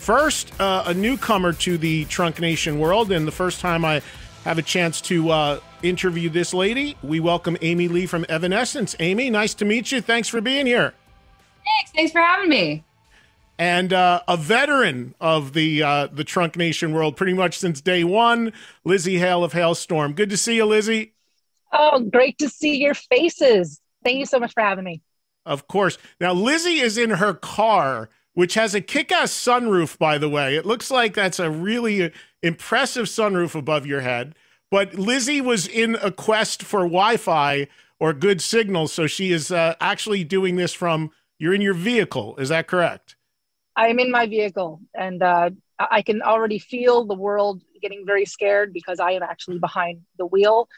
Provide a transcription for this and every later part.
first a newcomer to the Trunk Nation world, and the first time I have a chance to interview this lady. We welcome Amy Lee from Evanescence. Amy, nice to meet you. Thanks for being here. Thanks for having me. And a veteran of the Trunk Nation world pretty much since day one, Lzzy Hale of Halestorm. Good to see you, Lzzy. Oh, great to see your faces. Thank you so much for having me. Of course. Now, Lzzy is in her car, which has a kick-ass sunroof, by the way. It looks like that's a really impressive sunroof above your head. But Lzzy was in a quest for Wi-Fi or good signal, so she is actually doing this from, you're in your vehicle. Is that correct? I'm in my vehicle, and I can already feel the world getting very scared because I am actually behind the wheel.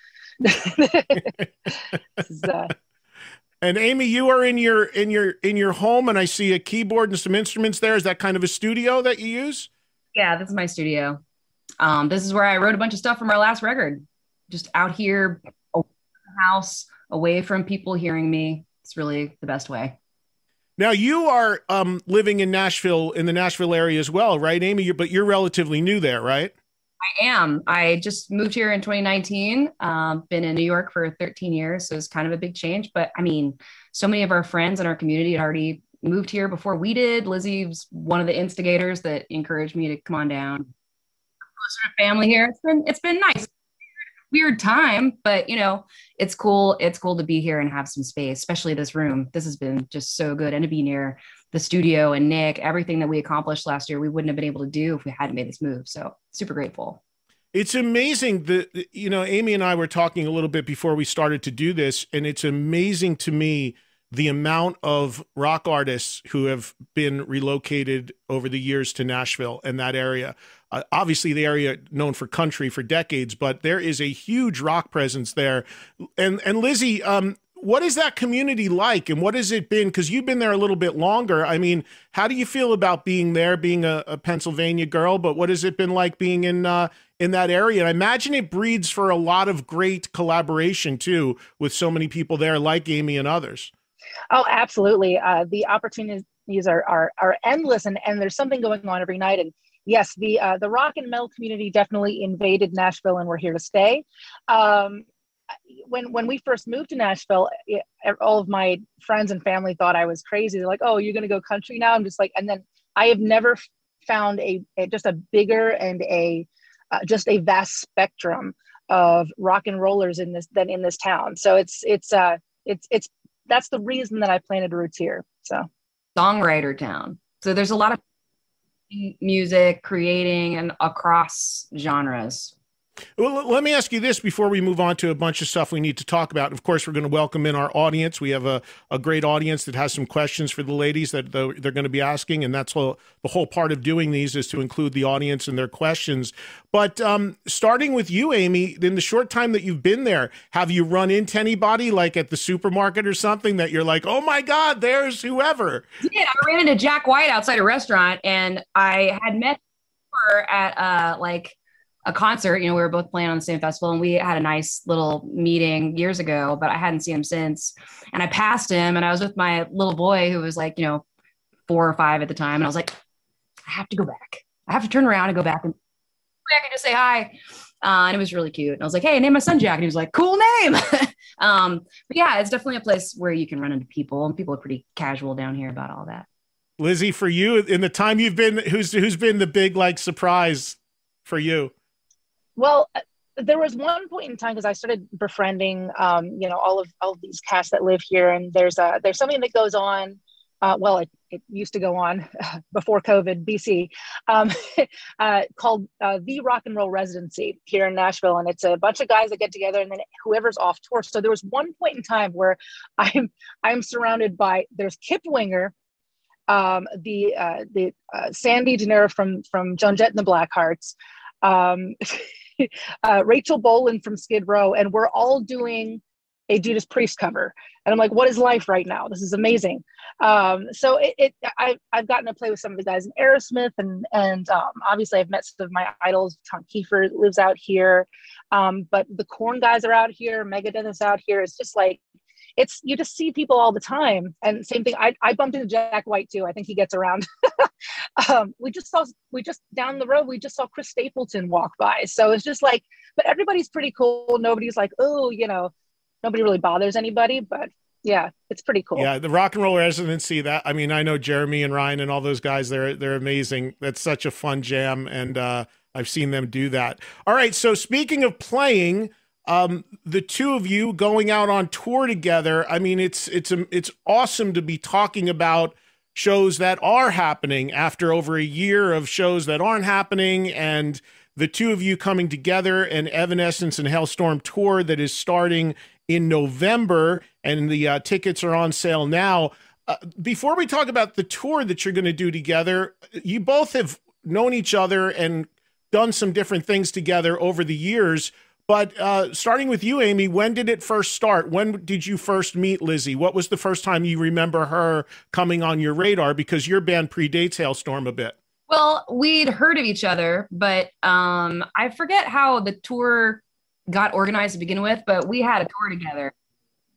And Amy, you are in your home, and I see a keyboard and some instruments there. Is that kind of a studio that you use? Yeah, this is my studio. This is where I wrote a bunch of stuff from our last record. Just out here, away from the house, away from people hearing me. It's really the best way. Now, you are living in Nashville, in the Nashville area as well, right, Amy? But you're relatively new there, right? I am. I just moved here in 2019. Been in New York for 13 years, so it's kind of a big change. But I mean, so many of our friends in our community had already moved here before we did. Lzzy was one of the instigators that encouraged me to come on down. Closer to family here. It's been nice. Weird time, but you know, it's cool. It's cool to be here and have some space, especially this room. This has been just so good, and to be near the studio and Nick, everything that we accomplished last year, we wouldn't have been able to do if we hadn't made this move. So super grateful. It's amazing that, you know, Amy and I were talking a little bit before we started to do this, and it's amazing to me the amount of rock artists who have been relocated over the years to Nashville and that area. Obviously, the area known for country for decades, but there is a huge rock presence there. And Lzzy, what is that community like, and what has it been? Because you've been there a little bit longer. I mean, how do you feel about being there, being a Pennsylvania girl? But what has it been like being in that area? And I imagine it breeds for a lot of great collaboration too, with so many people there, like Amy and others. Oh, absolutely. The opportunities are endless, and there's something going on every night. And yes, the rock and metal community definitely invaded Nashville, and we're here to stay. When we first moved to Nashville, all of my friends and family thought I was crazy. They're like, "Oh, you're going to go country now?" I'm just like, and then I have never found just a bigger and just a vast spectrum of rock and rollers in this town. So it's that's the reason that I planted roots here. So songwriter town. So there's a lot of music creating and across genres. Well, let me ask you this before we move on to a bunch of stuff we need to talk about. Of course, we're going to welcome in our audience. We have a great audience that has some questions for the ladies that they're going to be asking, and that's the whole part of doing these is to include the audience and their questions. But starting with you, Amy, in the short time that you've been there, have you run into anybody like at the supermarket or something that you're like, oh my God, there's whoever? Yeah, I ran into Jack White outside a restaurant, and I had met her at like a concert. You know, we were both playing on the same festival, and we had a nice little meeting years ago, but I hadn't seen him since. And I passed him, and I was with my little boy who was like, you know, 4 or 5 at the time. And I was like, I have to go back. I have to turn around and go back and just say hi. And it was really cute. And I was like, hey, name my son Jack. And he was like, cool name. But yeah, it's definitely a place where you can run into people, and people are pretty casual down here about all that. Lzzy, for you, in the time you've been, who's been the big like surprise for you? Well, there was one point in time because I started befriending, you know, all of these cats that live here, and there's something that goes on. Well, it used to go on before COVID, BC, called the Rock and Roll Residency here in Nashville, and it's a bunch of guys that get together, and then whoever's off tour. So there was one point in time where I'm surrounded by there's Kip Winger, the Sandy Denera from Joan Jett and the Blackhearts. Rachel Bolan from Skid Row, and we're all doing a Judas Priest cover. And I'm like, what is life right now? This is amazing. So I've gotten to play with some of the guys in Aerosmith, and obviously I've met some of my idols. Tom Kiefer lives out here, but the Korn guys are out here. Megadeth is out here. It's just like, you just see people all the time. And same thing, I bumped into Jack White too. I think he gets around. We just down the road, we just saw Chris Stapleton walk by. So it's just like, but everybody's pretty cool. Nobody's like, oh, nobody really bothers anybody, but yeah, it's pretty cool. Yeah, the rock and roll residency, that, I mean, I know Jeremy and Ryan and all those guys, they're amazing. That's such a fun jam, and I've seen them do that. All right, so speaking of playing, the two of you going out on tour together, I mean, it's awesome to be talking about shows that are happening after over a year of shows that aren't happening, and the two of you coming together, an Evanescence and Halestorm tour that is starting in November, and the tickets are on sale now. Before we talk about the tour that you're going to do together, you both have known each other and done some different things together over the years. But starting with you, Amy, when did it first start? When did you first meet Lzzy? What was the first time you remember her coming on your radar? Because your band predates Halestorm a bit. Well, we'd heard of each other, but I forget how the tour got organized to begin with, but we had a tour together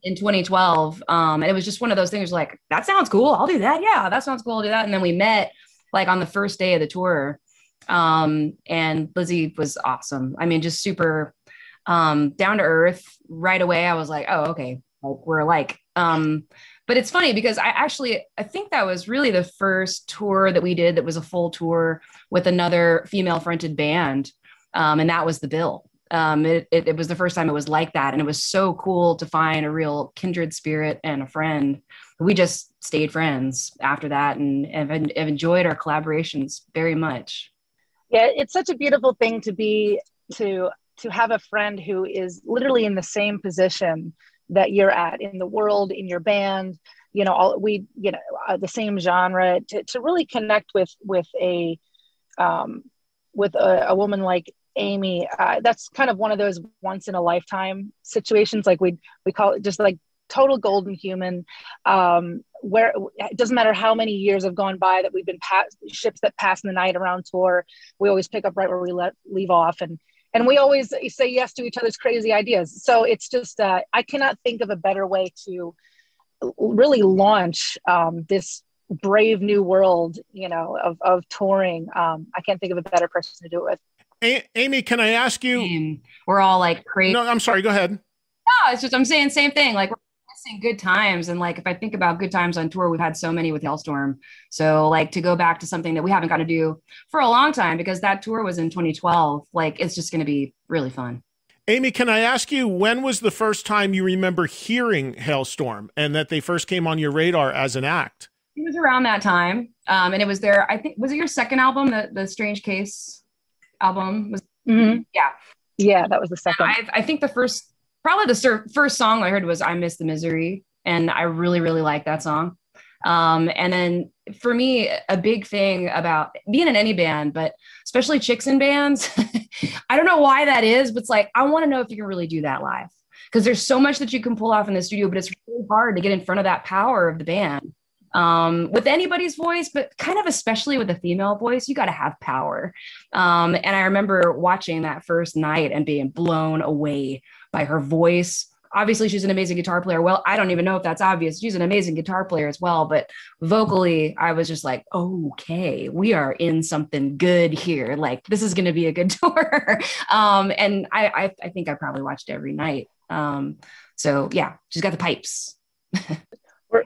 in 2012. And it was just one of those things like, that sounds cool. I'll do that. Yeah, that sounds cool. I'll do that. And then we met like on the first day of the tour. And Lzzy was awesome. I mean, just super down to earth right away. I was like, oh, okay. Like, we're alike. But it's funny because I think that was really the first tour that we did that was a full tour with another female fronted band. And that was the bill. It was the first time it was like that. And it was so cool to find a real kindred spirit and a friend. We just stayed friends after that and have enjoyed our collaborations very much. Yeah, it's such a beautiful thing to have a friend who is literally in the same position that you're at in the world, in your band, the same genre, to really connect with a woman like Amy. That's kind of one of those once in a lifetime situations. Like we call it just like total golden human, where it doesn't matter how many years have gone by that we've been ships that pass in the night around tour. We always pick up right where we leave off. And we always say yes to each other's crazy ideas. So it's just, I cannot think of a better way to really launch this brave new world, of touring. I can't think of a better person to do it with. Amy, can I ask you? We're all like crazy. No, I'm sorry. Go ahead. No, it's just, I'm saying same thing. Like, we're missing good times. And like, if I think about good times on tour, we've had so many with Halestorm. So like, to go back to something that we haven't got to do for a long time, because that tour was in 2012, like, it's just going to be really fun. Amy, can I ask you, when was the first time you remember hearing Halestorm and that they first came on your radar as an act? It was around that time. And it was their, I think, was it your second album, the Strange Case album? Mm-hmm. Yeah. Yeah, that was the second. I think the first song I heard was I Miss the Misery. And I really, really like that song. And then for me, a big thing about being in any band, but especially chicks in bands, I don't know why that is, but it's like, I want to know if you can really do that live, because there's so much that you can pull off in the studio, but it's really hard to get in front of that power of the band. With anybody's voice, but kind of especially with a female voice, you got to have power. And I remember watching that first night and being blown away by her voice. Obviously, she's an amazing guitar player. Well, I don't even know if that's obvious. She's an amazing guitar player as well. But vocally, I was just like, okay, we are in something good here. Like, this is going to be a good tour. And I think I probably watched every night. So yeah, she's got the pipes.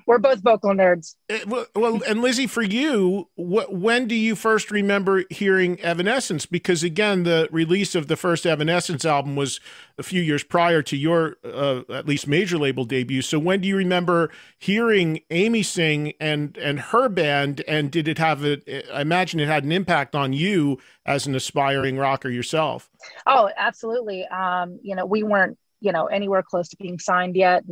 We're both vocal nerds. Well, and Lzzy, for you, when do you first remember hearing Evanescence? Because again, the release of the first Evanescence album was a few years prior to your, at least major label debut. So when do you remember hearing Amy sing and her band? And did it have I imagine it had an impact on you as an aspiring rocker yourself? Oh, absolutely. We weren't, anywhere close to being signed yet.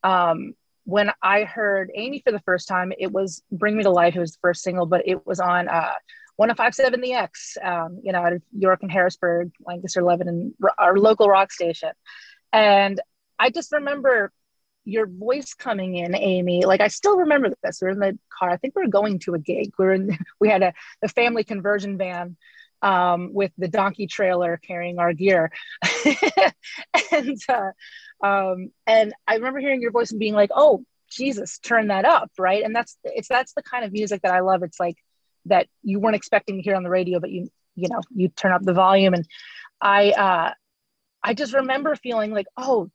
And, when I heard Amy for the first time, it was Bring Me to Life. It was the first single, but it was on 105.7 The X, out of York and Harrisburg, Lancaster, Lebanon, our local rock station. And I just remember your voice coming in, Amy. Like, I still remember this. We were in the car. I think we were going to a gig. We had the family conversion van with the donkey trailer carrying our gear. And And I remember hearing your voice and being like, oh, Jesus, turn that up, right? And that's the kind of music that I love. It's like that you weren't expecting to hear on the radio, but you turn up the volume. And I just remember feeling like, oh,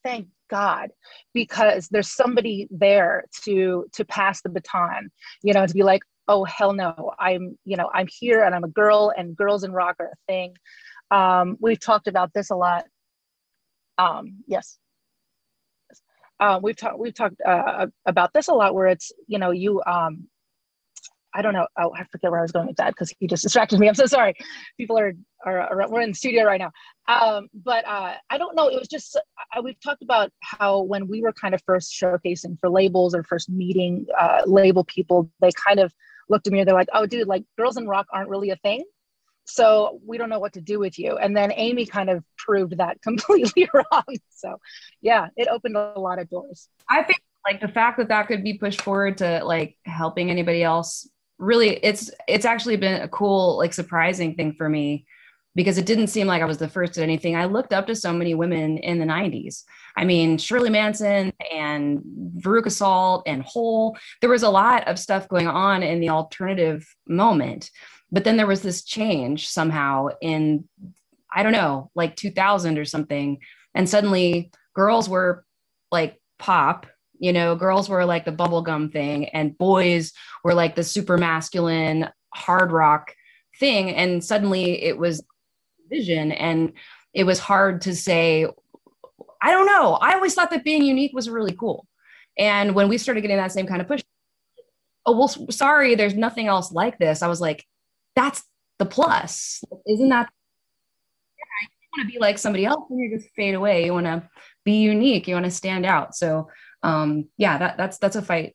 thank God, because there's somebody there to pass the baton, to be like, oh, hell no, I'm here and I'm a girl, and girls in rock are a thing. We've talked about this a lot. Yes. We've talked about this a lot, where it's, I don't know. Oh, I forget where I was going with that because he just distracted me. I'm so sorry. People are we're in the studio right now. But I don't know. It was just, we've talked about how when we were kind of first showcasing for labels or first meeting label people, they kind of looked at me and they're like, oh, dude, like girls in rock aren't really a thing. So we don't know what to do with you. And then Amy kind of proved that completely wrong. So yeah, it opened a lot of doors. I think like the fact that could be pushed forward to like helping anybody else, really, it's actually been a cool, like surprising thing for me, because it didn't seem like I was the first at anything. I looked up to so many women in the 90s. I mean, Shirley Manson and Veruca Salt and Hole. There was a lot of stuff going on in the alternative moment. But then there was this change somehow in, I don't know, like 2000 or something. And suddenly girls were like pop, girls were like the bubblegum thing, and boys were like the super masculine hard rock thing. And suddenly it was vision, and it was hard to say, I don't know. I always thought that being unique was really cool. And when we started getting that same kind of push, oh, well, sorry, there's nothing else like this. I was like, that's the plus. Isn't that? Yeah, you want to be like somebody else and you just fade away. You want to be unique. You want to stand out. So yeah, that's a fight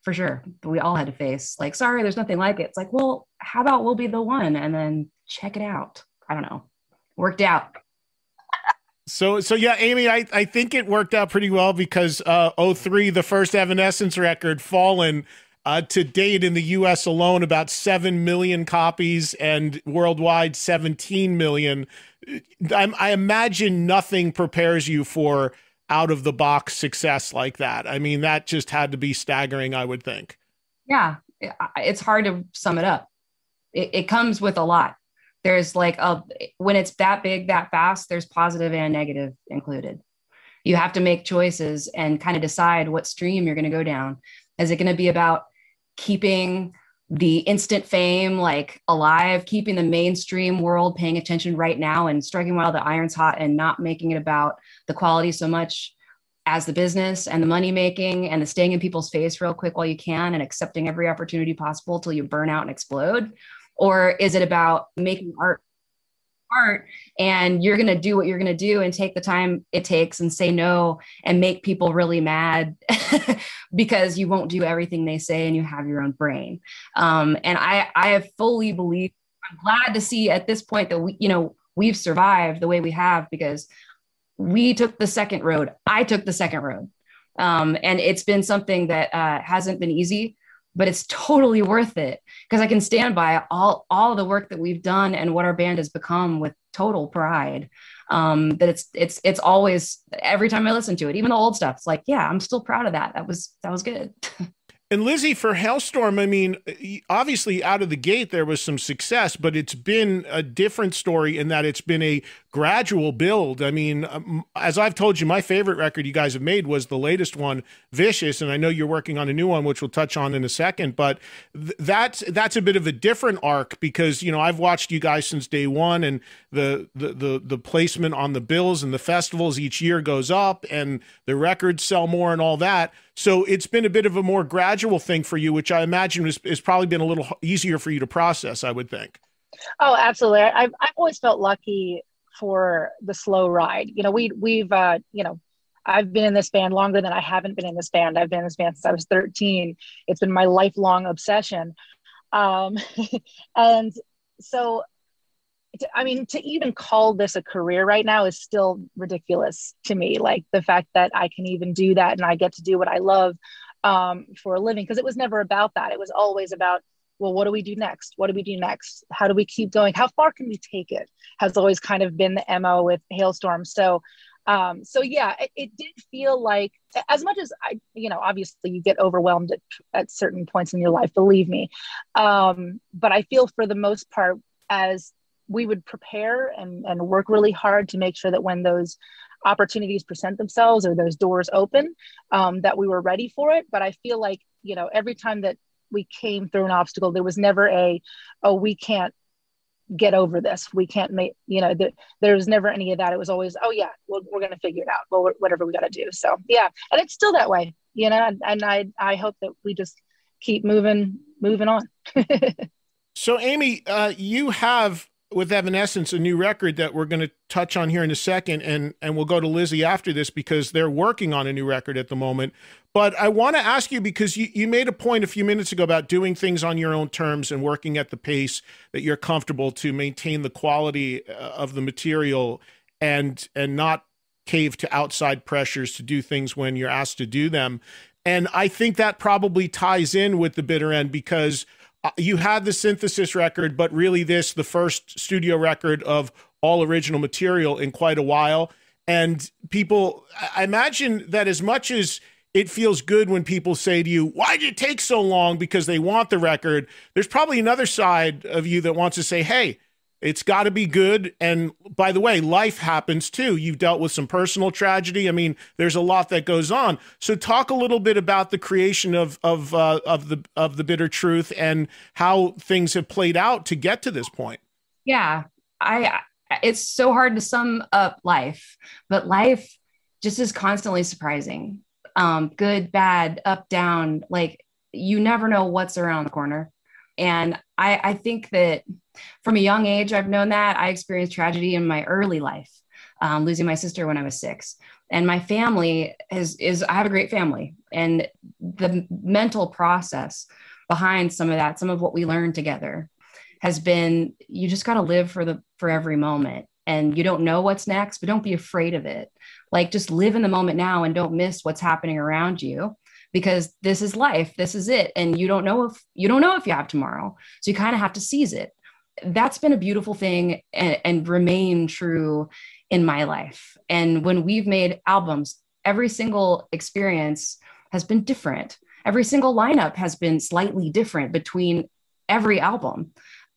for sure. But we all had to face like, sorry, there's nothing like it. It's like, well, how about we'll be the one and then check it out. I don't know. Worked out. So yeah, Amy, I think it worked out pretty well because 03, the first Evanescence record, Fallen, to date in the US alone, about 7 million copies, and worldwide 17 million. I imagine nothing prepares you for out of the box success like that. I mean, that just had to be staggering, I would think. Yeah, it's hard to sum it up. It comes with a lot. There's like when it's that big, that fast, there's positive and negative included. You have to make choices and kind of decide what stream you're going to go down. Is it going to be about keeping the instant fame like alive, keeping the mainstream world paying attention right now and striking while the iron's hot, and not making it about the quality so much as the business and the money making and the staying in people's face real quick while you can and accepting every opportunity possible till you burn out and explode? Or is it about making art and you're going to do what you're going to do and take the time it takes and say no and make people really mad because you won't do everything they say and you have your own brain. And I have fully believed, I'm glad to see at this point that we've survived the way we have, because we took the second road. I took the second road. And it's been something that hasn't been easy, but it's totally worth it, because I can stand by all the work that we've done and what our band has become with total pride. That it's always, every time I listen to it, even the old stuff, it's like, yeah, I'm still proud of that. That was good. And Lzzy, for Halestorm, I mean, obviously out of the gate, there was some success, but it's been a different story in that it's been a gradual build. I mean, as I've told you, my favorite record you guys have made was the latest one, Vicious. And I know you're working on a new one, which we'll touch on in a second, but that's a bit of a different arc, because, I've watched you guys since day one, and the placement on the bills and the festivals each year goes up, and the records sell more and all that. So it's been a bit of a more gradual thing for you, which I imagine has probably been a little easier for you to process, I would think. Oh, absolutely. I've always felt lucky for the slow ride. We've I've been in this band longer than I haven't been in this band. I've been in this band since I was 13. It's been my lifelong obsession. And so, to even call this a career right now is still ridiculous to me. Like the fact that I can even do that and I get to do what I love for a living, because it was never about that. It was always about, well, what do we do next? What do we do next? How do we keep going? How far can we take it? Has always kind of been the MO with Halestorm. So So yeah, it did feel like, as much as obviously you get overwhelmed at certain points in your life, believe me. But I feel for the most part, as we would prepare and work really hard to make sure that when those opportunities present themselves or those doors open, that we were ready for it. But I feel like, every time that we came through an obstacle, there was never oh, we can't get over this. We can't make, there was never any of that. It was always, oh yeah, we're going to figure it out. Well, whatever we got to do. So yeah. And it's still that way, and I hope that we just keep moving on. So Amy, you have with Evanescence a new record that we're going to touch on here in a second, and we'll go to Lzzy after this because they're working on a new record at the moment. But I want to ask you, because you made a point a few minutes ago about doing things on your own terms and working at the pace that you're comfortable to maintain the quality of the material and not cave to outside pressures to do things when you're asked to do them. And I think that probably ties in with the bitter end, because you had the synthesis record, but really the first studio record of all original material in quite a while. And people, I imagine that as much as it feels good when people say to you, why did it take so long? Because they want the record. There's probably another side of you that wants to say, hey, it's got to be good. And by the way, life happens too. You've dealt with some personal tragedy. I mean, there's a lot that goes on. So talk a little bit about the creation of the Bitter Truth and how things have played out to get to this point. Yeah, it's so hard to sum up life, but life just is constantly surprising. Good, bad, up, down. Like, you never know what's around the corner. And I think that from a young age, I've known that. I experienced tragedy in my early life, losing my sister when I was 6. And my family I have a great family. And the mental process behind some of that, some of what we learned together has been, you just got to live for every moment. And you don't know what's next, but don't be afraid of it. Like, just live in the moment now and don't miss what's happening around you, because this is life. This is it. And you don't know if you have tomorrow. So you kind of have to seize it. That's been a beautiful thing and remain true in my life. And when we've made albums, every single experience has been different. Every single lineup has been slightly different between every album.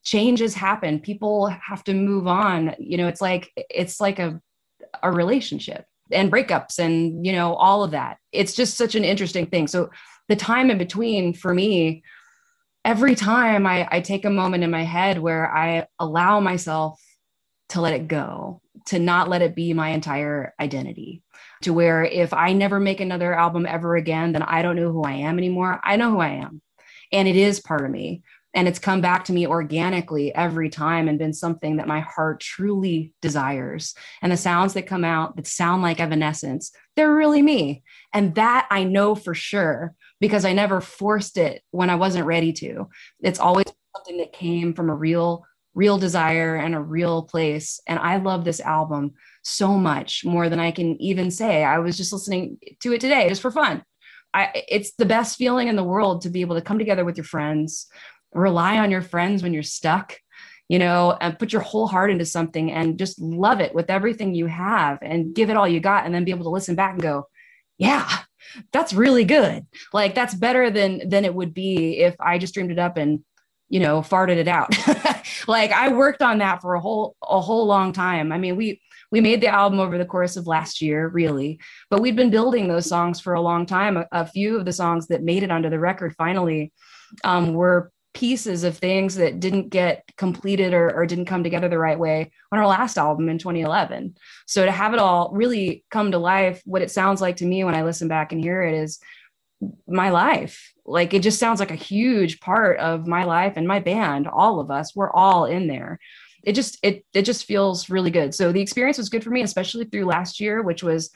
Changes happen. People have to move on. It's like a relationship, and breakups and, all of that. It's just such an interesting thing. So the time in between, for me, every time I take a moment in my head where I allow myself to let it go, to not let it be my entire identity, to where if I never make another album ever again, then I don't know who I am anymore. I know who I am, and it is part of me. And it's come back to me organically every time and been something that my heart truly desires. And the sounds that come out that sound like Evanescence, they're really me. And that I know for sure, because I never forced it when I wasn't ready to. It's always something that came from a real desire and a real place. And I love this album so much, more than I can even say. I was just listening to it today just for fun. It's the best feeling in the world to be able to come together with your friends, rely on your friends when you're stuck, and put your whole heart into something and just love it with everything you have and give it all you got, and then be able to listen back and go, yeah, that's really good. Like, that's better than it would be if I just dreamed it up and, farted it out. Like, I worked on that for a whole long time. I mean, we made the album over the course of last year, really, but we'd been building those songs for a long time. A few of the songs that made it onto the record finally were pieces of things that didn't get completed or didn't come together the right way on our last album in 2011. So to have it all really come to life, what it sounds like to me when I listen back and hear it is my life. Like, it just sounds like a huge part of my life and my band. All of us, we're all in there. It just feels really good. So the experience was good for me, especially through last year, which was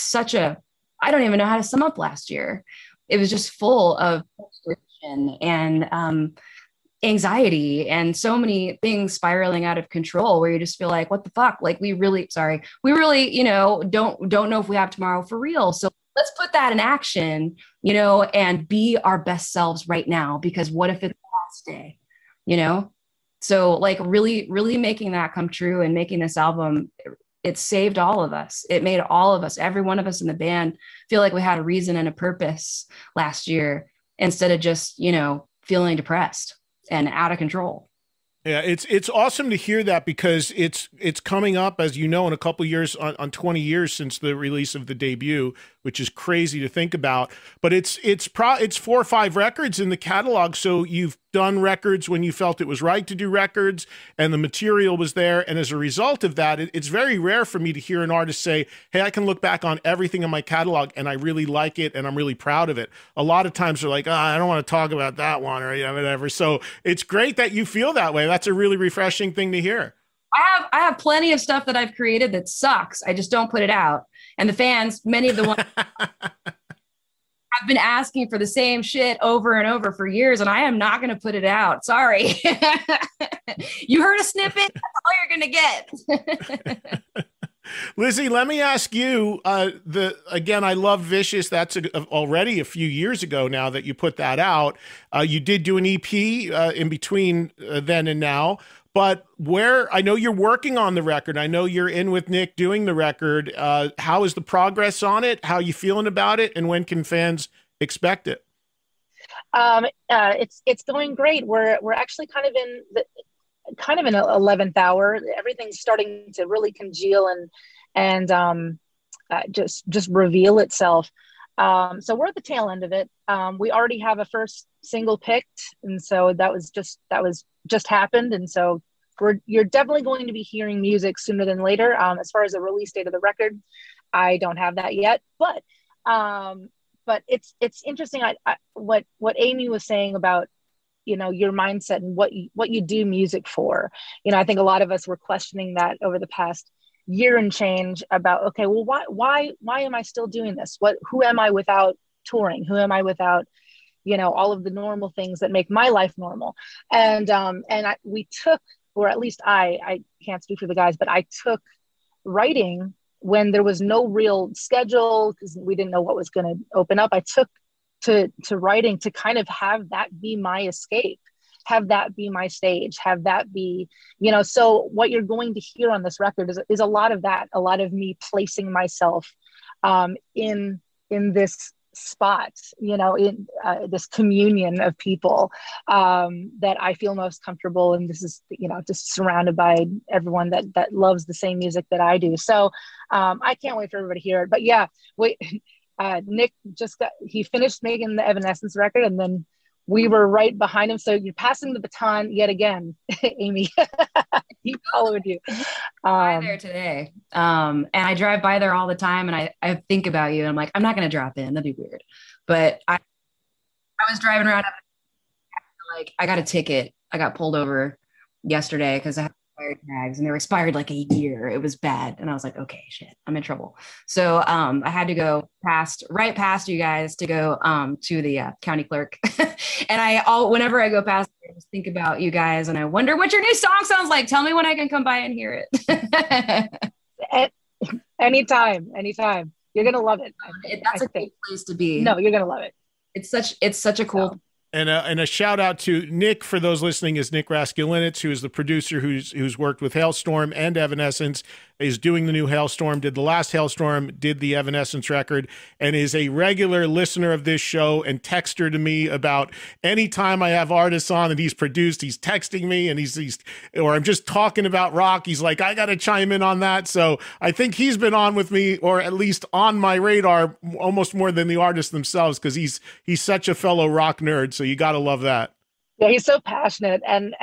I don't even know how to sum up last year. It was just full of and anxiety and so many things spiraling out of control, where you just feel like, what the fuck? Like, we really, don't know if we have tomorrow for real. So let's put that in action, and be our best selves right now, because what if it's the last day, So like, really, really making that come true and making this album it saved all of us. It made all of us, every one of us in the band, feel like we had a reason and a purpose last year instead of just, you know, feeling depressed and out of control. Yeah, it's awesome to hear that, because it's coming up, as you know, in a couple of years on 20 years since the release of the debut, which is crazy to think about. But it's 4 or 5 records in the catalog, so you've done records when you felt it was right to do records, and the material was there. And as a result of that, it's very rare for me to hear an artist say, "Hey, I can look back on everything in my catalog and I really like it and I'm really proud of it." A lot of times they're like, "Oh, I don't want to talk about that one," or whatever. So it's great that you feel that way. That's a really refreshing thing to hear. I have plenty of stuff that I've created that sucks. I just don't put it out. And the fans, many of the ones have been asking for the same shit over and over for years, and I am not going to put it out. Sorry. You heard a snippet? That's all you're going to get. Lzzy, let me ask you, again, I love Vicious. That's already a few years ago now that you put that out. You did do an EP in between then and now, but where I know you're working on the record, I know you're in with Nick doing the record. How is the progress on it? How are you feeling about it? And when can fans expect it? It's going great. We're actually kind of in an 11th hour. Everything's starting to really congeal and just reveal itself. So we're at the tail end of it. We already have a first single picked, and so that was just happened. And so you're definitely going to be hearing music sooner than later. As far as the release date of the record, I don't have that yet, but it's interesting. What Amy was saying about, you know, your mindset and what you do music for. You know, I think a lot of us were questioning that over the past year and change about, okay, well, why am I still doing this? Who am I without touring? Who am I without, you know, all of the normal things that make my life normal? And we took, or at least I can't speak for the guys, but I took writing when there was no real schedule because we didn't know what was going to open up. I took to writing to kind of have that be my escape, have that be my stage, have that be, you know, so what you're going to hear on this record is a lot of that, a lot of me placing myself in this spot, you know, in this communion of people that I feel most comfortable. And this is, you know, just surrounded by everyone that loves the same music that I do. So I can't wait for everybody to hear it. But yeah, Nick he finished making the Evanescence record, and then we were right behind him. So you're passing the baton yet again, Amy. He followed you. By there today. And I drive by there all the time, and I think about you. And I'm like, I'm not going to drop in. That'd be weird. But I was driving around, like, I got a ticket. I got pulled over yesterday because I had expired tags, and they were expired like a year. It was bad. And I was like, okay, shit, I'm in trouble. So I had to go right past you guys to go to the county clerk. And whenever I go past, I just think about you guys, and I wonder what your new song sounds like. Tell me when I can come by and hear it. Anytime. You're gonna love it. That's a great place to be. No, you're gonna love it. It's such a cool. And a shout out to Nick, for those listening, is Nick Raskulinecz, who is the producer who's worked with Halestorm and Evanescence, is doing the new Halestorm, did the last Halestorm, did the Evanescence record, and is a regular listener of this show and texter to me about any time I have artists on that he's produced, he's texting me, and he's or I'm just talking about rock, he's like, I got to chime in on that. So I think he's been on with me, or at least on my radar, almost more than the artists themselves, because he's such a fellow rock nerd. So you got to love that. Yeah, he's so passionate, and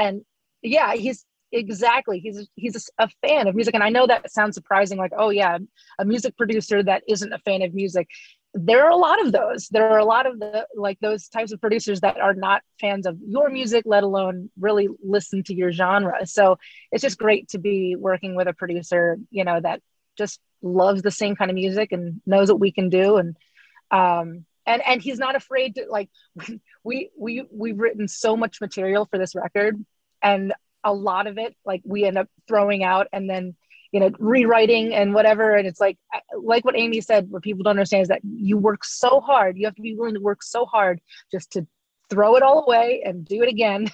yeah, he's a fan of music. And I know that sounds surprising, like, oh yeah, a music producer that isn't a fan of music. There are a lot of those. There are a lot of those types of producers that are not fans of your music, let alone really listen to your genre. So it's just great to be working with a producer, you know, that just loves the same kind of music and knows what we can do. And he's not afraid to, like, we've written so much material for this record, and a lot of it, like, we end up throwing out and then, you know, rewriting and whatever. And it's like what Amy said, what people don't understand is that you work so hard. You have to be willing to work so hard just to throw it all away and do it again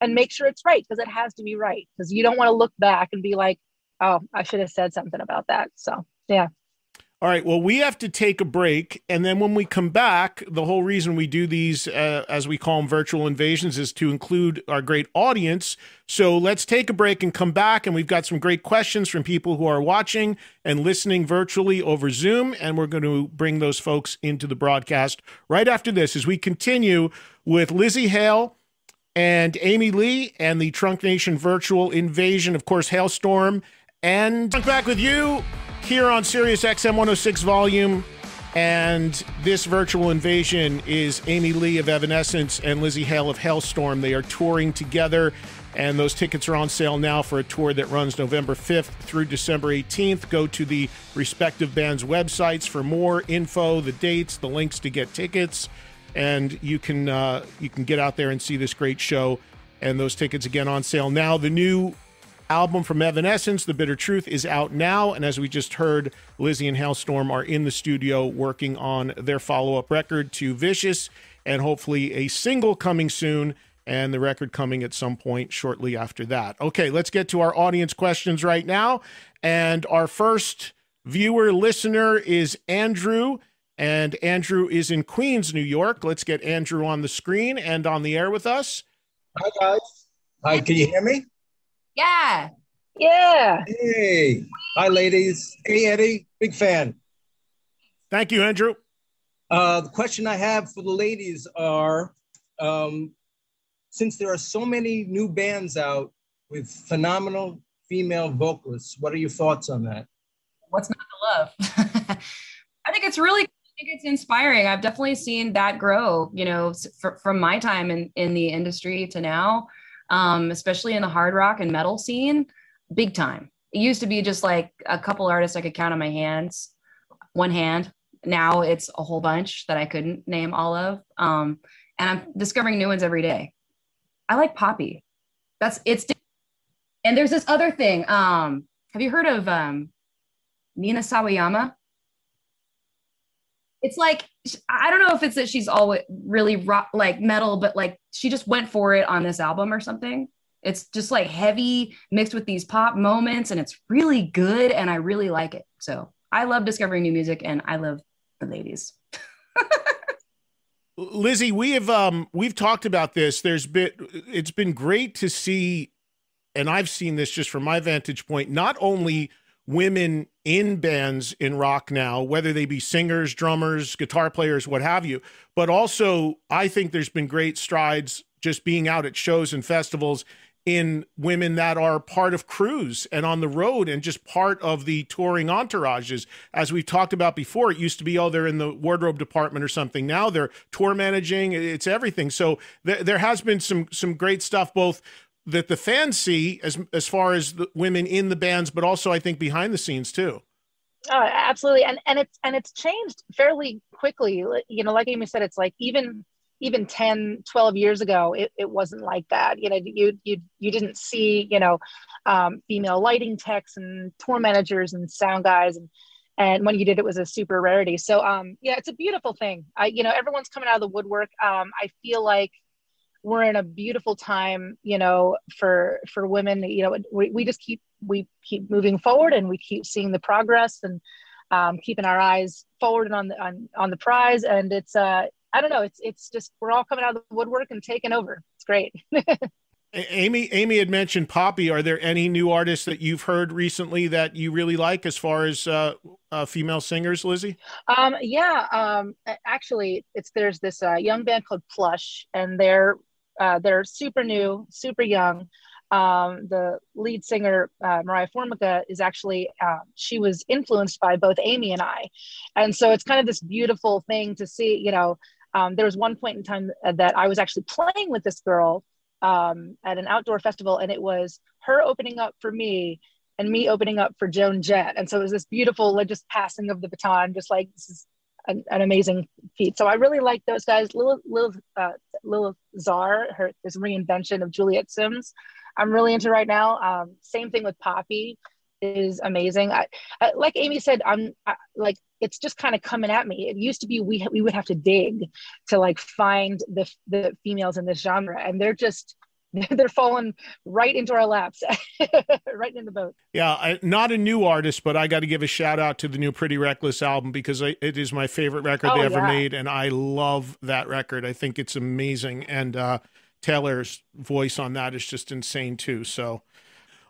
and make sure it's right, because it has to be right. Because you don't want to look back and be like, Oh, I should have said something about that. So yeah. All right. Well, we have to take a break. And then when we come back, the whole reason we do these, as we call them, virtual invasions, is to include our great audience. So let's take a break and come back. And we've got some great questions from people who are watching and listening virtually over Zoom. And we're going to bring those folks into the broadcast right after this as we continue with Lzzy Hale and Amy Lee and the Trunk Nation virtual invasion, of course, Halestorm. And I'm back with you here on Sirius XM 106 Volume, and this virtual invasion is Amy Lee of Evanescence and Lzzy Hale of Halestorm. They are touring together, and those tickets are on sale now for a tour that runs November 5th through December 18th. Go to the respective bands' websites for more info, the dates, the links to get tickets, and you can get out there and see this great show. And those tickets again on sale now. The new album from Evanescence, The Bitter Truth, is out now. And as we just heard, Lzzy and Halestorm are in the studio working on their follow-up record to Vicious, and hopefully a single coming soon, and the record coming at some point shortly after that. Okay, let's get to our audience questions right now. And our first viewer listener is Andrew, and Andrew is in Queens, New York. Let's get Andrew on the screen and on the air with us. Hi, guys. Hi, can you hear me? Yeah. Yeah. Hey. Hi, ladies. Hey, Eddie. Big fan. Thank you, Andrew. The question I have for the ladies are, since there are so many new bands out with phenomenal female vocalists, what are your thoughts on that? What's not to love? I think it's inspiring. I've definitely seen that grow, from my time in the industry to now. Especially in the hard rock and metal scene, big time. It used to be just like a couple artists I could count on one hand. Now it's a whole bunch that I couldn't name all of. And I'm discovering new ones every day. I like poppy. And there's this other thing. Have you heard of Nina Sawayama? It's like, I don't know if it's that she's always really rock, like metal, but like she just went for it on this album or something. It's just like heavy mixed with these pop moments, and it's really good, and I really like it. So I love discovering new music, and I love the ladies. Lzzy, we've talked about this. It's been great to see, and I've seen this just from my vantage point, not only women in bands in rock now, whether they be singers, drummers, guitar players, what have you, but also I think there's been great strides just being out at shows and festivals in women that are part of crews and on the road and just part of the touring entourages. As we've talked about before, it used to be, they're in the wardrobe department or something. Now they're tour managing. It's everything. So there has been some great stuff, both that the fans see as far as the women in the bands, but also I think behind the scenes too. Oh, absolutely. And it's changed fairly quickly. Like Amy said, it's like even 10, 12 years ago, it wasn't like that. You didn't see, female lighting techs and tour managers and sound guys. And when you did, it was a super rarity. So, yeah, it's a beautiful thing. Everyone's coming out of the woodwork. I feel like we're in a beautiful time, for women. We just keep moving forward, and we keep seeing the progress, and keeping our eyes forward and on the prize. And it's I don't know, it's just, we're all coming out of the woodwork and taking over. It's great. Amy had mentioned poppy. Are there any new artists that you've heard recently that you really like as far as female singers, Lzzy? Actually, there's this young band called Plush, and they're super new, super young. The lead singer, Mariah Formica, is actually, she was influenced by both Amy and I. And so it's kind of this beautiful thing to see. There was one point in time that I was actually playing with this girl at an outdoor festival, and it was her opening up for me and me opening up for Joan Jett. And so it was this beautiful, just passing of the baton, just like, this is an amazing feat. So I really like those guys. Lil Czar, this reinvention of Juliet Sims, I'm really into right now. Same thing with Poppy is amazing. I like Amy said, it's just kind of coming at me. It used to be we would have to dig to like find the females in this genre, and they're just they're falling right into our laps, right in the boat. Yeah, not a new artist, but I got to give a shout out to the new Pretty Reckless album because it is my favorite record they ever made, and I love that record. I think it's amazing, and Taylor's voice on that is just insane too. So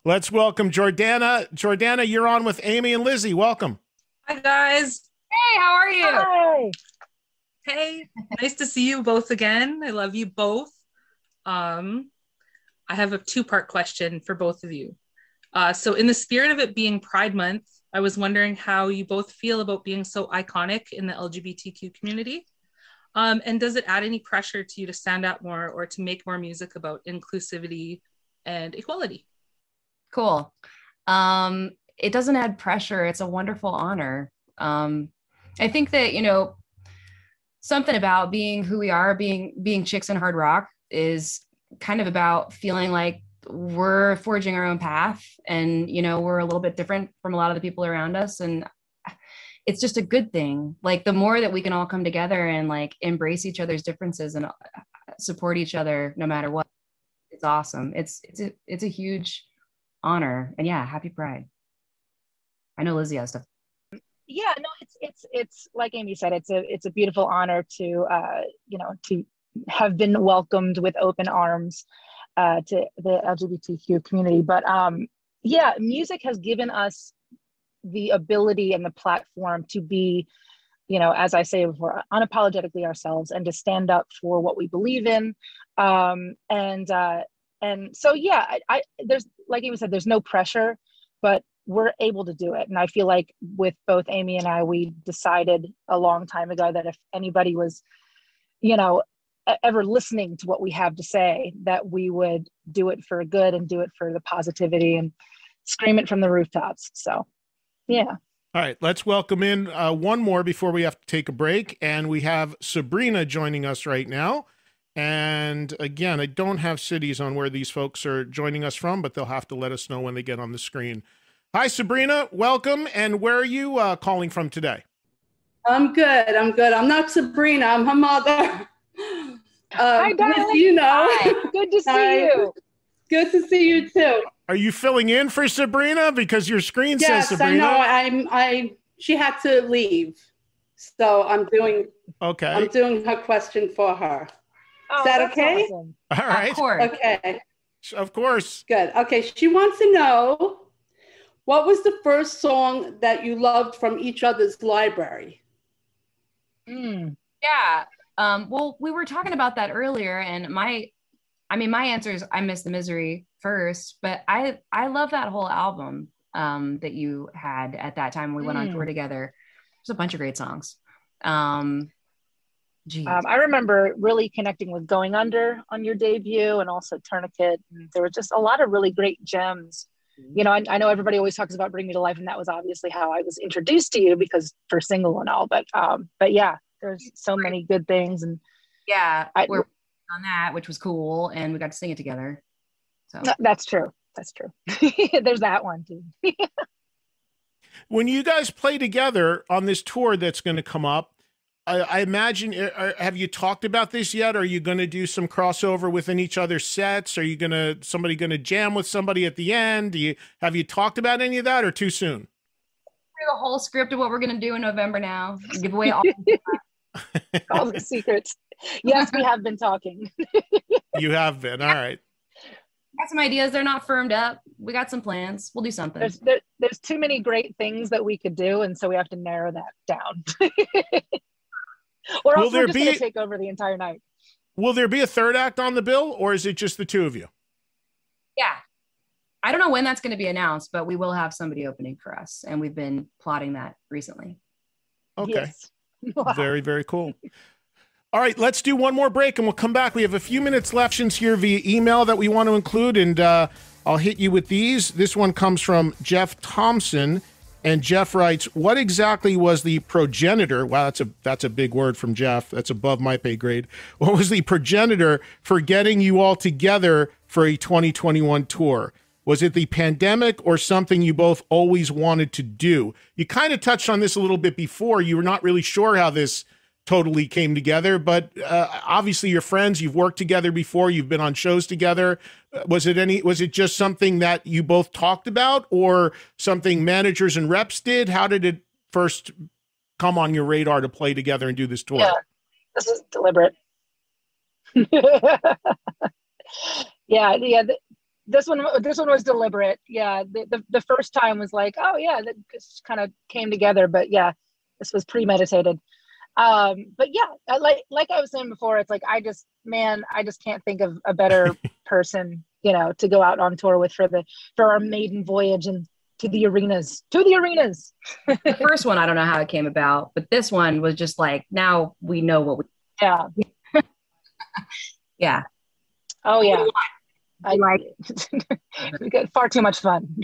let's welcome Jordana. Jordana, you're on with Amy and Lzzy. Welcome. Hi, guys. Hey, how are you? Hi. Hey, nice to see you both again. I love you both. I have a two-part question for both of you. So in the spirit of it being Pride Month, I was wondering how you both feel about being so iconic in the LGBTQ community. And does it add any pressure to you to stand out more or to make more music about inclusivity and equality? Cool. It doesn't add pressure. It's a wonderful honor. I think that, you know, something about being who we are, being chicks in hard rock is kind of about feeling like we're forging our own path, and, you know, we're a little bit different from a lot of the people around us. And it's just a good thing. Like, the more that we can all come together and like embrace each other's differences and support each other no matter what, it's awesome. It's a huge honor. And yeah, happy Pride. I know Lzzy has stuff. Yeah, no, it's like Amy said, it's a beautiful honor to you know, to have been welcomed with open arms to the LGBTQ community. But yeah, music has given us the ability and the platform to be, you know, as I say before, unapologetically ourselves, and to stand up for what we believe in. And so yeah, I there's, like Amy said, there's no pressure, but we're able to do it. And I feel like with both Amy and I, we decided a long time ago that if anybody was, you know, ever listening to what we have to say, that we would do it for good and do it for the positivity and scream it from the rooftops. So, yeah. All right, let's welcome in one more before we have to take a break. And we have Sabrina joining us right now. And again, I don't have cities on where these folks are joining us from, but they'll have to let us know when they get on the screen. Hi, Sabrina. Welcome. And where are you calling from today? I'm good. I'm not Sabrina. I'm her mother. Hi, darling. You know. Hi. Good to see you. Good to see you too. Are you filling in for Sabrina? Because your screen says Sabrina. Yes, I know. She had to leave. So I'm doing her question for her. Oh, is that okay? Awesome. All right. Of course. Okay. Of course. Good. Okay. She wants to know, what was the first song that you loved from each other's library? Yeah. Well, we were talking about that earlier, and my answer is I Miss the Misery first, but I love that whole album that you had at that time when we went on tour together. There's a bunch of great songs. I remember really connecting with Going Under on your debut, and also Tourniquet. And there were just a lot of really great gems. You know, I know everybody always talks about Bring Me to Life, and that was obviously how I was introduced to you, because first single and all. But yeah, there's so many good things, and yeah, we're on that, which was cool, and we got to sing it together. So that's true. That's true. There's that one too. When you guys play together on this tour that's going to come up, I imagine, have you talked about this yet? Are you going to do some crossover within each other's sets? Are you somebody going to jam with somebody at the end? Have you talked about any of that, or too soon? The whole script of what we're going to do in November now. Give away all the secrets. Yes, we have been talking. You have been. All right. Got some ideas. They're not firmed up. We got some plans. We'll do something. There's too many great things that we could do, and so we have to narrow that down. Or else we're just going to take over the entire night. Will there be a third act on the bill, or is it just the two of you? Yeah. I don't know when that's going to be announced, but we will have somebody opening for us, and we've been plotting that recently. Okay. Yes. Wow. Very, very cool. All right, let's do one more break, and we'll come back. We have a few minutes left here via email that we want to include, and I'll hit you with these. This one comes from Jeff Thompson. And Jeff writes, what exactly was the progenitor? Wow, that's a big word from Jeff. That's above my pay grade. What was the progenitor for getting you all together for a 2021 tour? Was it the pandemic or something you both always wanted to do? You kind of touched on this a little bit before. You were not really sure how this totally came together, but obviously you're friends, you've worked together before, you've been on shows together. Was it just something that you both talked about, or something managers and reps did? How did it first come on your radar to play together and do this tour? Yeah, this was deliberate. yeah. This one was deliberate. Yeah, the first time was like, oh yeah, that just kind of came together. But yeah, this was premeditated. But yeah, like I was saying before, it's like I just can't think of a better person, to go out on tour with for our maiden voyage and to the arenas. The first one, I don't know how it came about, but this one was just like, now we know what we. Yeah. Yeah. Oh yeah. I like it. We got far too much fun.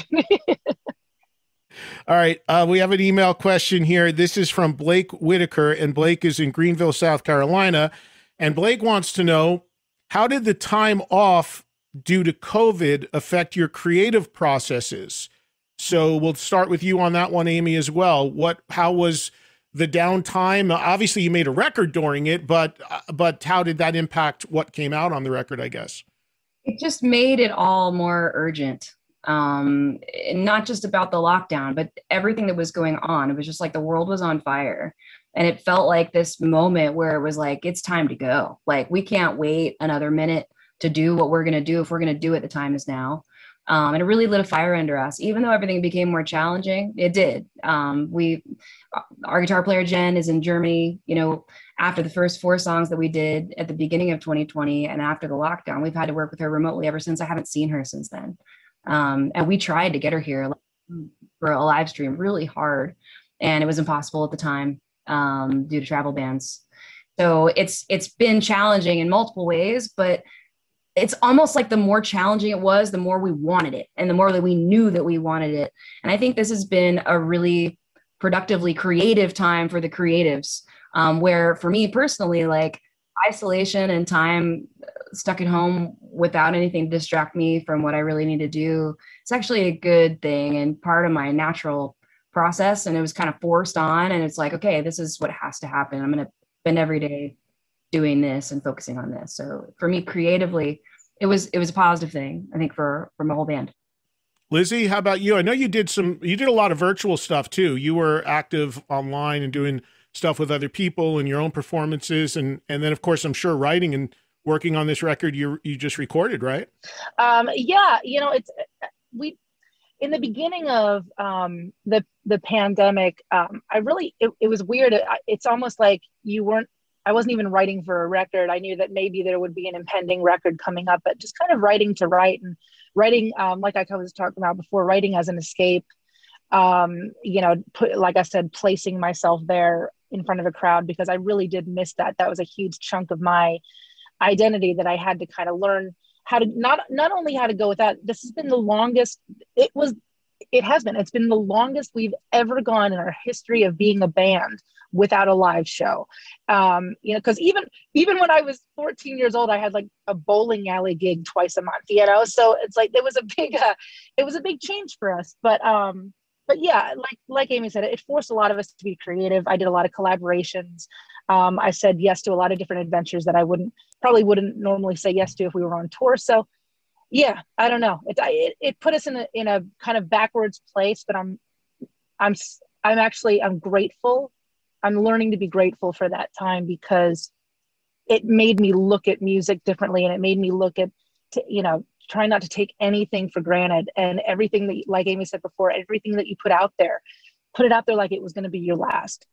All right. We have an email question here. This is from Blake Whitaker, and Blake is in Greenville, South Carolina. And Blake wants to know, how did the time off due to COVID affect your creative processes? So we'll start with you on that one, Amy, as well. How was the downtime? Obviously you made a record during it, but how did that impact what came out on the record, I guess? It just made it all more urgent. Not just about the lockdown, but everything that was going on. It was just like the world was on fire, and it felt like this moment where it was like, it's time to go. Like, we can't wait another minute to do what we're going to do. If we're going to do it, the time is now. And it really lit a fire under us. Even though everything became more challenging, it did. Our guitar player, Jen, is in Germany, after the first 4 songs that we did at the beginning of 2020 and after the lockdown. We've had to work with her remotely ever since. I haven't seen her since then. And we tried to get her here for a live stream really hard, and it was impossible at the time due to travel bans. So it's been challenging in multiple ways, but it's almost like the more challenging it was, the more we wanted it, and the more that we knew that we wanted it. And I think this has been a really productively creative time for the creatives, where for me personally, like, isolation and time stuck at home without anything to distract me from what I really need to do, it's actually a good thing and part of my natural process. And it was kind of forced on, and it's like, okay, this is what has to happen. I'm going to spend every day doing this and focusing on this. So for me, creatively, it was a positive thing, I think, for my whole band. Lzzy, how about you? I know you did a lot of virtual stuff too. You were active online and doing stuff with other people and your own performances. And then of course, I'm sure writing and working on this record you just recorded, right? Yeah, we in the beginning of the pandemic, it was weird. It's almost like I wasn't even writing for a record. I knew that maybe there would be an impending record coming up, but just kind of writing to write, and writing, like I was talking about before, writing as an escape, like I said, placing myself there in front of a crowd, because I really did miss that. That was a huge chunk of my identity that I had to kind of learn how to not only how to go with that. This has been the longest it's been the longest we've ever gone in our history of being a band without a live show. Because even when I was 14 years old, I had like a bowling alley gig twice a month, so it's like it was a big change for us. But yeah, like Amy said, it forced a lot of us to be creative. I did a lot of collaborations. I said yes to a lot of different adventures that I probably wouldn't normally say yes to if we were on tour. So yeah, I don't know. It put us in a kind of backwards place, but I'm grateful. I'm learning to be grateful for that time, because it made me look at music differently, and it made me look at, try not to take anything for granted, and everything that, like Amy said before, everything that you put it out there like it was going to be your last,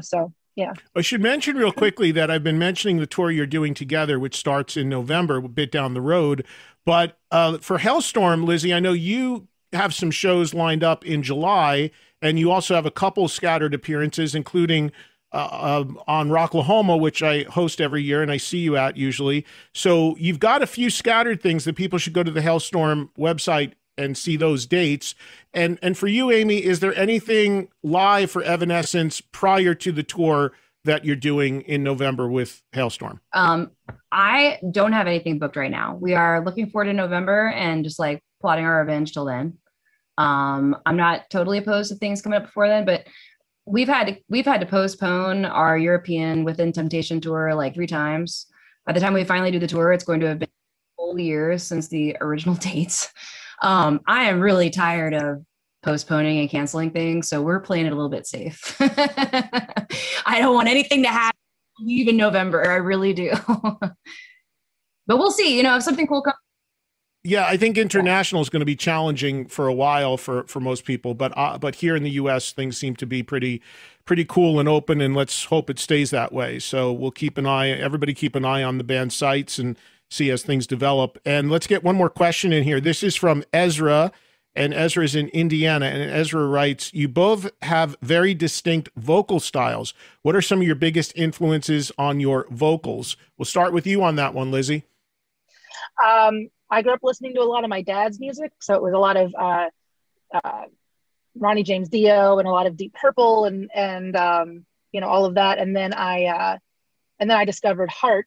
so yeah. I should mention real quickly that I've been mentioning the tour you're doing together, which starts in November, a bit down the road. But for Halestorm, Lzzy, I know you have some shows lined up in July, and you also have a couple scattered appearances, including on Rocklahoma, which I host every year and I see you at usually. So you've got a few scattered things that people should go to the Halestorm website and see those dates. And for you, Amy, is there anything live for Evanescence prior to the tour that you're doing in November with Halestorm? I don't have anything booked right now. We are looking forward to November and just like plotting our revenge till then. I'm not totally opposed to things coming up before then, but we've had to postpone our European Within Temptation tour like 3 times. By the time we finally do the tour, it's going to have been a whole year since the original dates. I am really tired of postponing and canceling things, so we're playing it a little bit safe. I don't want anything to happen. Leave in November. I really do. But we'll see. You know, if something cool comes. Yeah, I think international is going to be challenging for a while for most people, but here in the U.S. things seem to be pretty cool and open, and let's hope it stays that way. So we'll everybody keep an eye on the band sites and see as things develop. And let's get one more question in here. This is from Ezra, and Ezra is in Indiana, and Ezra writes, "You both have very distinct vocal styles. What are some of your biggest influences on your vocals?" We'll start with you on that one, Lzzy. I grew up listening to a lot of my dad's music, so it was a lot of Ronnie James Dio and a lot of Deep Purple and you know, all of that. And then I discovered Heart,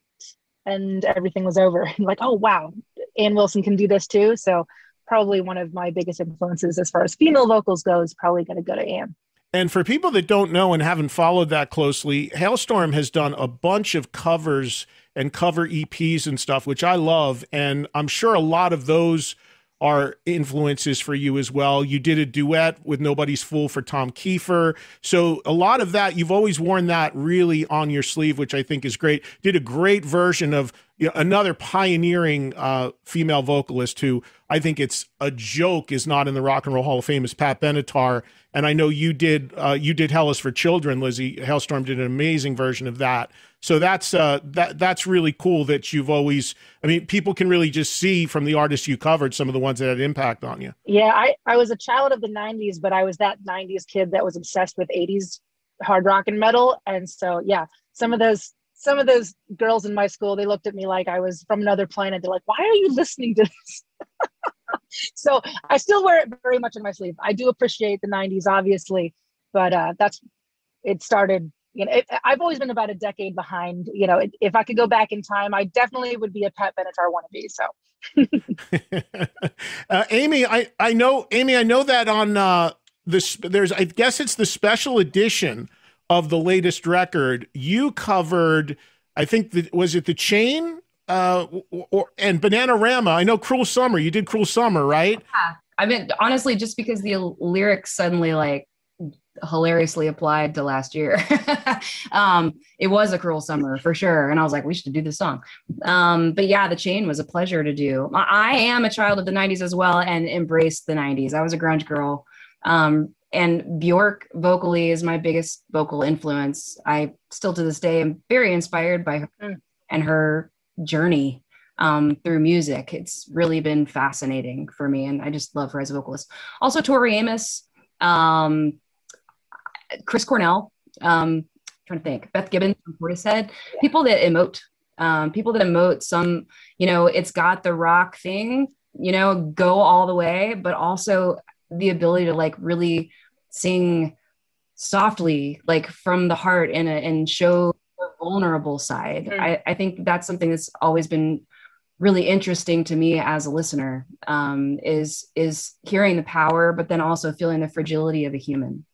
and everything was over. Like, oh wow, Ann Wilson can do this too. So probably one of my biggest influences as far as female vocals go is probably going to go to Ann. And for people that don't know and haven't followed that closely, Halestorm has done a bunch of covers and cover EPs and stuff, which I love. And I'm sure a lot of those are influences for you as well. You did a duet with Nobody's Fool for Tom Kiefer. So a lot of that, you've always worn that really on your sleeve, which I think is great. Did a great version of, you know, another pioneering female vocalist who I think it's a joke is not in the Rock and Roll Hall of Fame is Pat Benatar. And I know you did Hell is for Children, Lzzy. Halestorm did an amazing version of that. So that's really cool that you've always, I mean, people can really just see from the artists you covered some of the ones that had impact on you. Yeah, I was a child of the 90s, but I was that 90s kid that was obsessed with 80s hard rock and metal. And so, yeah, some of those girls in my school, they looked at me like I was from another planet. They're like, why are you listening to this? So I still wear it very much on my sleeve. I do appreciate the 90s, obviously, but it started, you know, I've always been about a decade behind. You know, if I could go back in time, I definitely would be a Pat Benatar wannabe. So, Amy, I know that on this, I guess it's the special edition of the latest record you covered. I think was it The Chain and Bananarama? I know Cruel Summer. You did Cruel Summer, right? Yeah. I mean, honestly, just because the lyrics suddenly like hilariously applied to last year. It was a cruel summer for sure. And I was like, we should do this song. But yeah, The Chain was a pleasure to do. I am a child of the 90s as well and embraced the 90s. I was a grunge girl. And Bjork vocally is my biggest vocal influence. I still to this day am very inspired by her and her journey through music. It's really been fascinating for me. And I just love her as a vocalist. Also Tori Amos, Chris Cornell, trying to think, Beth Gibbons from Portishead, people that emote some, you know, it's got the rock thing, you know, go all the way, but also the ability to like really sing softly, like from the heart and show the vulnerable side. I think that's something that's always been really interesting to me as a listener, is hearing the power, but then also feeling the fragility of a human.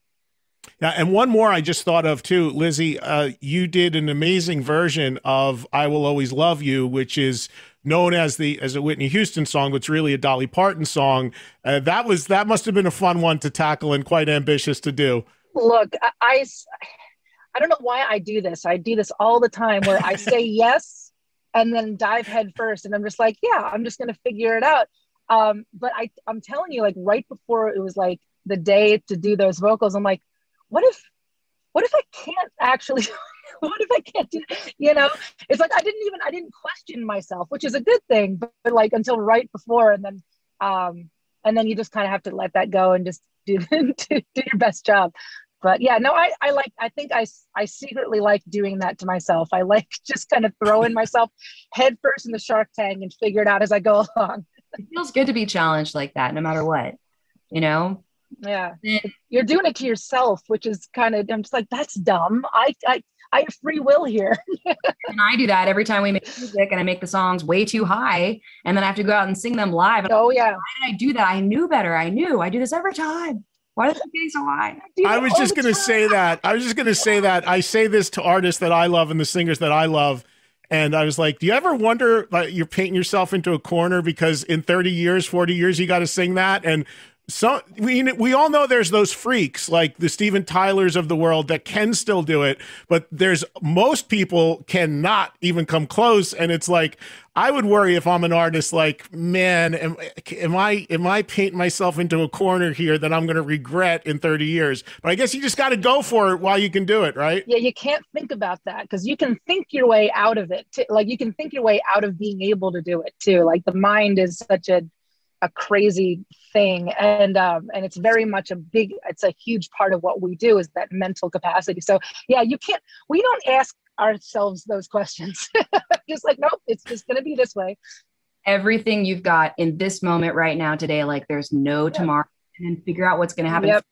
Yeah, and one more I just thought of too, Lzzy. You did an amazing version of "I Will Always Love You," which is known as a Whitney Houston song, but it's really a Dolly Parton song. That must have been a fun one to tackle and quite ambitious to do. Look, I don't know why I do this. I do this all the time, where I say yes and then dive head first, and I'm just like, yeah, I'm just gonna figure it out. But I'm telling you, like right before it was like the day to do those vocals, I'm like, what if I can't actually, what if I can't do, you know, it's like, I didn't question myself, which is a good thing, but like until right before. And then you just kind of have to let that go and just do your best job. But yeah, no, I think I secretly like doing that to myself. I like just kind of throwing myself head first in the shark tank and figure it out as I go along. It feels good to be challenged like that, no matter what, you know? Yeah, you're doing it to yourself, which is kind of, I'm just like, that's dumb. I have free will here. And I do that every time we make music, and I make the songs way too high, and then I have to go out and sing them live. And oh yeah, why did I do that? I knew better. I do this every time. Why are they getting so high? I was just going to say that. I say this to artists that I love and the singers that I love. And I was like, do you ever wonder, like, you're painting yourself into a corner because in 30 years, 40 years, you got to sing that? And so we all know there's those freaks like the Steven Tylers of the world that can still do it, but there's most people cannot even come close. And it's like, I would worry if I'm an artist, like, man, am I painting myself into a corner here that I'm going to regret in 30 years? But I guess you just got to go for it while you can do it, right? Yeah, you can't think about that because you can think your way out of it. Like you can think your way out of being able to do it too. Like the mind is such a crazy thing, and it's very much it's a huge part of what we do is that mental capacity. So yeah, we don't ask ourselves those questions. Just like, nope, it's just going to be this way. Everything you've got in this moment right now today, like there's no tomorrow, and then figure out what's going to happen. Yep.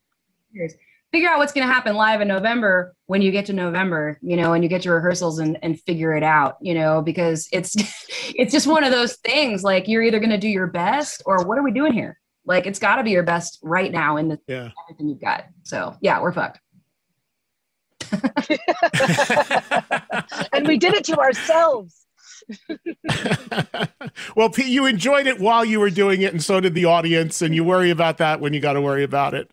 Figure out what's going to happen live in November when you get to November, and you get to rehearsals and figure it out, because it's just one of those things. Like you're either going to do your best or what are we doing here? Like it's got to be your best right now in everything you've got. So yeah, we're fucked. And we did it to ourselves. Well, Pete, you enjoyed it while you were doing it, and so did the audience, and you worry about that when you got to worry about it.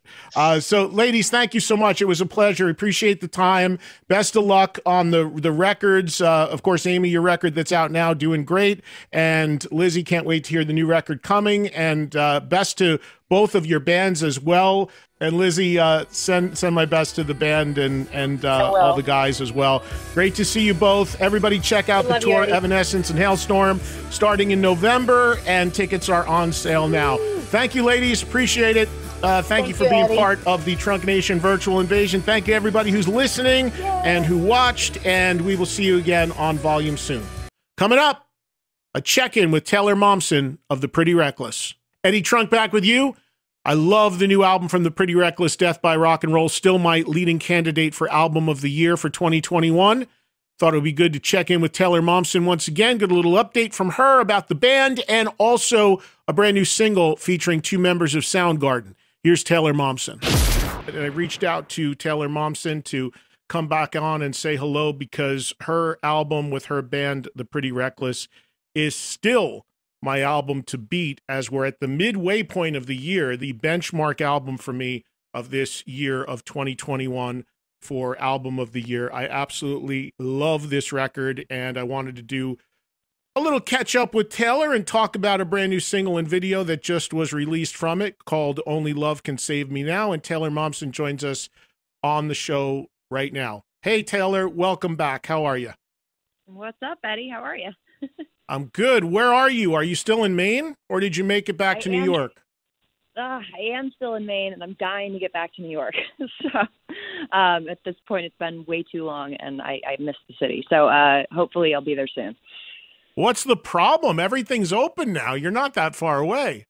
So, ladies, thank you so much. It was a pleasure. Appreciate the time. Best of luck on the records. Of course, Amy, your record that's out now, doing great. And Lzzy, can't wait to hear the new record coming. And best to both of your bands as well. And Lzzy, send my best to the band and all the guys as well. Great to see you both. Everybody check out the tour, Evanescence and Halestorm, starting in November, and tickets are on sale now. Thank you, ladies. Appreciate it. Thank you for being part of the Trunk Nation Virtual Invasion. Thank you, everybody who's listening and who watched, and we will see you again on Volume soon. Coming up, a check-in with Taylor Momsen of The Pretty Reckless. Eddie Trunk back with you. I love the new album from The Pretty Reckless, Death by Rock and Roll, still my leading candidate for Album of the Year for 2021. Thought it would be good to check in with Taylor Momsen once again, get a little update from her about the band, and also a brand new single featuring two members of Soundgarden. Here's Taylor Momsen. And I reached out to Taylor Momsen to come back on and say hello because her album with her band, The Pretty Reckless, is still my album to beat as we're at the midway point of the year, the benchmark album for me of this year of 2021 for Album of the Year. I absolutely love this record, and I wanted to do a little catch up with Taylor and talk about a brand new single and video that just was released from it called Only Love Can Save Me Now. And Taylor Momsen joins us on the show right now. Hey, Taylor, welcome back. How are you? What's up, Eddie? How are you? I'm good. Where are you? Are you still in Maine, or did you make it back to New York? I am still in Maine, and I'm dying to get back to New York. So at this point, it's been way too long, and I miss the city. So hopefully I'll be there soon. What's the problem? Everything's open now. You're not that far away.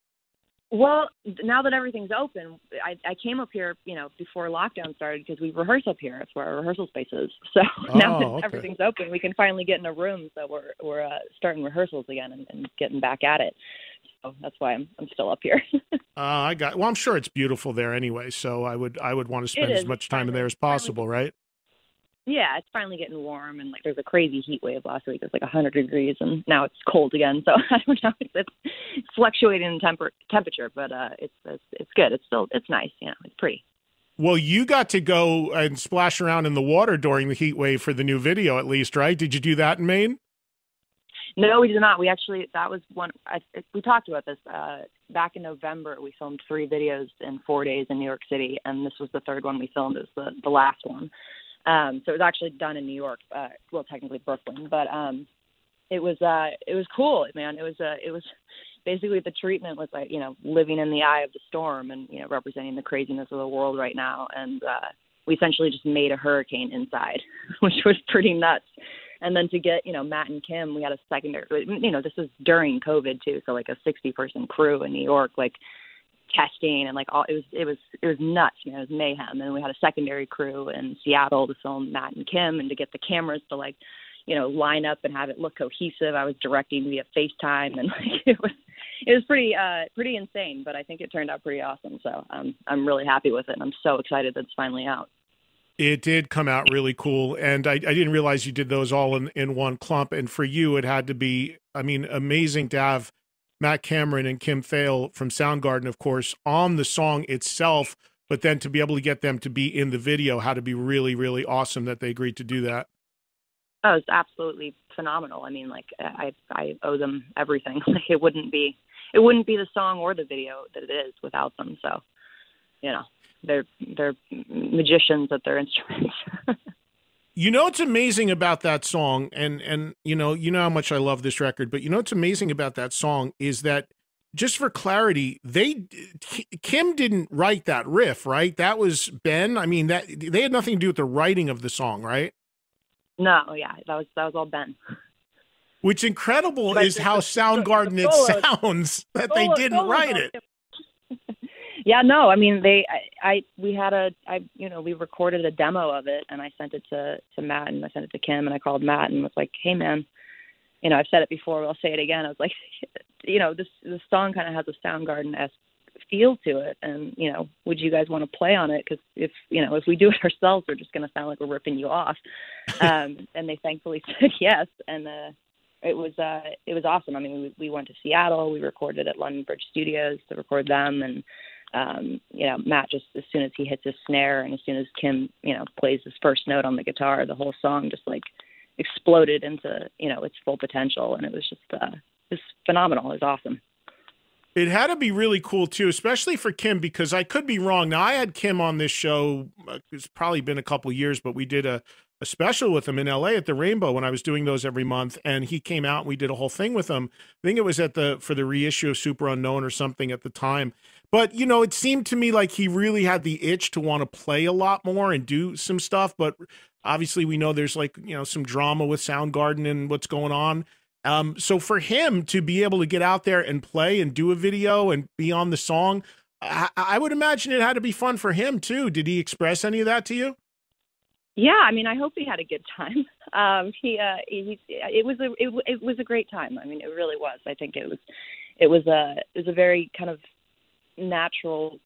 Well, now that everything's open, I came up here, before lockdown started because we rehearse up here. It's where our rehearsal space is. So now that everything's open, we can finally get in a room. So we're starting rehearsals again and getting back at it. So that's why I'm still up here. Well, I'm sure it's beautiful there anyway. So I would want to spend as much time in there as possible, right? Yeah, it's finally getting warm, and there's a crazy heat wave last week. It was 100 degrees, and now it's cold again. So I don't know. It's fluctuating in temperature, but it's good. It's nice. It's pretty. Well, you got to go and splash around in the water during the heat wave for the new video, at least, right? Did you do that in Maine? No, we did not. We actually, that was one, we talked about this back in November. We filmed 3 videos in 4 days in New York City, and this was the third one we filmed. It was the last one. So it was actually done in New York, well, technically Brooklyn, but it was cool, man. It was basically the treatment was living in the eye of the storm and, representing the craziness of the world right now. And we essentially just made a hurricane inside, which was pretty nuts. And then to get, Matt and Kim, we had a secondary, this was during COVID too. So a 60-person crew in New York, testing and all, it was nuts, it was mayhem. And we had a secondary crew in Seattle to film Matt and Kim and to get the cameras to line up and have it look cohesive. I was directing via FaceTime, and it was pretty insane, but I think it turned out pretty awesome. So I'm really happy with it. And I'm so excited that it's finally out. It did come out really cool, and I didn't realize you did those all in one clump. And for you, it had to be, I mean, amazing to have Matt Cameron and Kim Thale from Soundgarden, of course, on the song itself, but then to be able to get them to be in the video had to be really, really awesome that they agreed to do that. Oh, it's absolutely phenomenal. I mean, like I owe them everything. Like it wouldn't be the song or the video that it is without them. So, you know, they're magicians at their instruments. You know what's amazing about that song, and you know how much I love this record, but you know what's amazing about that song is that, just for clarity, Kim didn't write that riff, right? That was Ben. I mean, that they had nothing to do with the writing of the song, right? No, yeah, that was all Ben. Which incredible But is how Soundgarden it sounds that they didn't write it. Yeah, no, I mean we recorded a demo of it and I sent it to Matt and I sent it to Kim and I called Matt and was like, hey man, you know, I've said it before, I'll say it again. I was like, you know, this song kind of has a Soundgarden-esque feel to it, and you know, would you guys want to play on it? Because if we do it ourselves, we're just going to sound like we're ripping you off. And they thankfully said yes, and it was awesome. I mean, we went to Seattle, we recorded at London Bridge Studios to record them, and you know, Matt, just as soon as he hits his snare and as soon as Kim, you know, plays his first note on the guitar, the whole song just like exploded into, you know, its full potential, and it was just it's phenomenal. It was awesome. It had to be really cool too, especially for Kim, because I could be wrong. Now, I had Kim on this show, it's probably been a couple years, but we did a special with him in LA at the Rainbow when I was doing those every month, and he came out and we did a whole thing with him. I think it was for the reissue of Super Unknown or something at the time. But, you know, it seemed to me like he really had the itch to want to play a lot more and do some stuff. But obviously we know there's like, you know, some drama with Soundgarden and what's going on. So for him to be able to get out there and play and do a video and be on the song, I would imagine it had to be fun for him too. Did he express any of that to you? Yeah, I mean, I hope he had a good time. It was a great time. I mean, it really was. I think it was a very kind of natural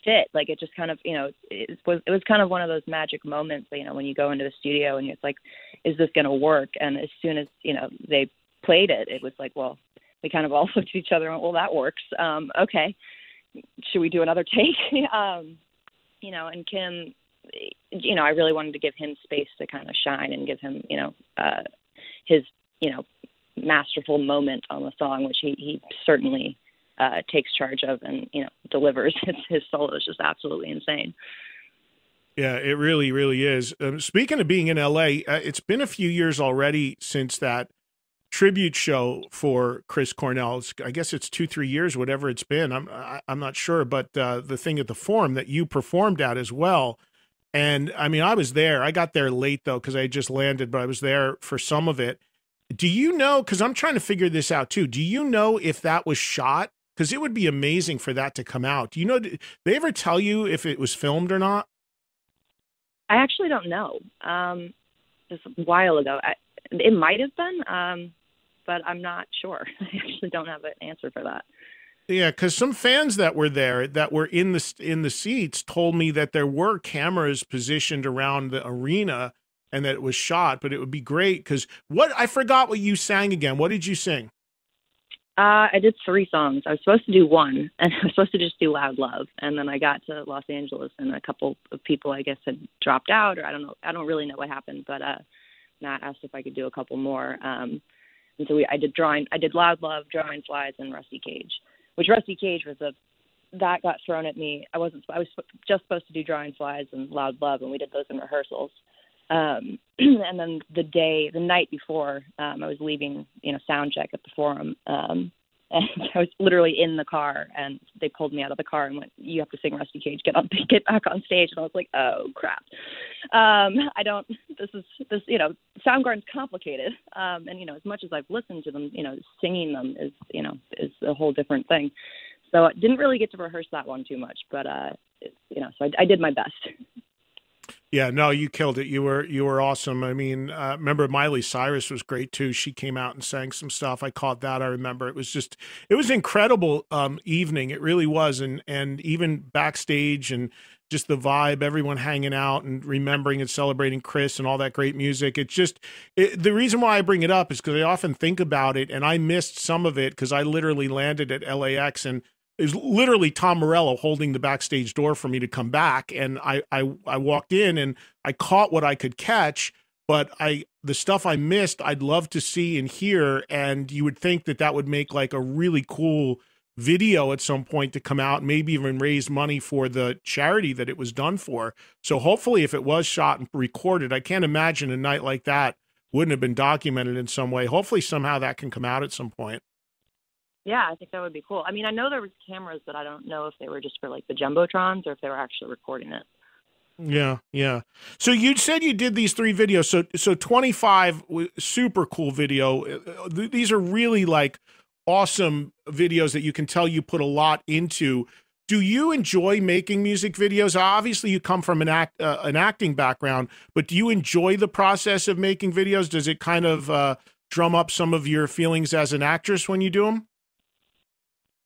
fit. Like it just kind of, you know, it was kind of one of those magic moments, you know, when you go into the studio and it's like, is this going to work? And as soon as, you know, they played it, it was like, well, we kind of all looked at each other and went, well, that works. Okay. Should we do another take? You know, and Kim, you know, I really wanted to give him space to kind of shine and give him, you know, his, you know, masterful moment on the song, which he certainly takes charge of and, you know, delivers. His solo is just absolutely insane. Yeah, it really, really is. Speaking of being in LA, it's been a few years already since that tribute show for Chris Cornell. I guess it's 2-3 years, whatever it's been. I'm not sure, but the thing at the Forum that you performed at as well. And I mean, I was there. I got there late though because I had just landed, but I was there for some of it. Do you know? Because I'm trying to figure this out too. Do you know if that was shot? Because it would be amazing for that to come out. Do you know? Did they ever tell you if it was filmed or not? I actually don't know. Just a while ago, it might have been, but I'm not sure. I actually don't have an answer for that. Yeah, because some fans that were there, that were in the seats, told me that there were cameras positioned around the arena and that it was shot. But it would be great because I forgot what you sang again. What did you sing? I did 3 songs. I was supposed to do 1, and I was supposed to just do Loud Love. And then I got to Los Angeles, and a couple of people, I guess, had dropped out, or I don't know. I don't really know what happened, but Matt asked if I could do a couple more. And so I did Loud Love, Drawing Flies, and Rusty Cage, which Rusty Cage that got thrown at me. I was just supposed to do Drawing Flies and Loud Love, and we did those in rehearsals. And then the night before, I was leaving, you know, sound check at the Forum, and I was literally in the car, and they pulled me out of the car and went, "You have to sing Rusty Cage. Get back on stage." And I was like, "Oh crap! This you know, Soundgarden's complicated, and you know, as much as I've listened to them, you know, singing them is a whole different thing. So I didn't really get to rehearse that one too much, but you know, so I did my best." Yeah, no, you killed it. You were awesome. I mean, remember Miley Cyrus was great too. She came out and sang some stuff. I caught that. I remember it was incredible evening. It really was, and even backstage and just the vibe, everyone hanging out and remembering and celebrating Chris and all that great music. The reason why I bring it up is because I often think about it, and I missed some of it because I literally landed at LAX and it was literally Tom Morello holding the backstage door for me to come back. And I walked in and I caught what I could catch, but the stuff I missed, I'd love to see and hear. And you would think that would make like a really cool video at some point to come out, maybe even raise money for the charity that it was done for. So hopefully if it was shot and recorded, I can't imagine a night like that wouldn't have been documented in some way. Hopefully somehow that can come out at some point. Yeah, I think that would be cool. I mean, I know there was cameras, but I don't know if they were just for like the jumbotrons or if they were actually recording it. Yeah. So you said you did these 3 videos. So 25 super cool video. These are really like awesome videos that you can tell you put a lot into. Do you enjoy making music videos? Obviously, you come from an acting background, but do you enjoy the process of making videos? Does it kind of drum up some of your feelings as an actress when you do them?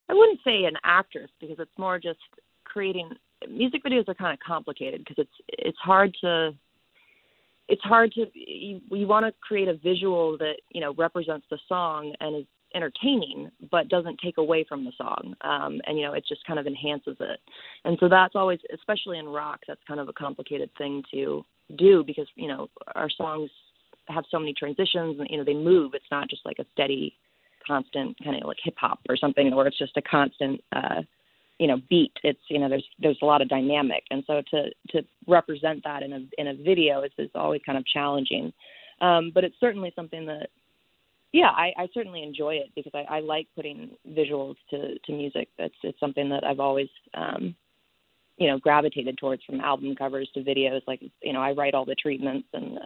I wouldn't say an actress because it's more just creating music videos are kind of complicated because it's hard to you want to create a visual that, you know, represents the song and is entertaining but doesn't take away from the song, and you know, it just kind of enhances it. And so that's always, especially in rock, that's kind of a complicated thing to do because, you know, our songs have so many transitions and, you know, they move. It's not just like a steady constant kind of like hip hop or something where it's just a constant you know, beat. It's, you know, there's a lot of dynamic, and so to represent that in a video is always kind of challenging, but it's certainly something that I certainly enjoy it because I like putting visuals to music. It's something that I've always you know, gravitated towards, from album covers to videos. Like, you know, I write all the treatments, and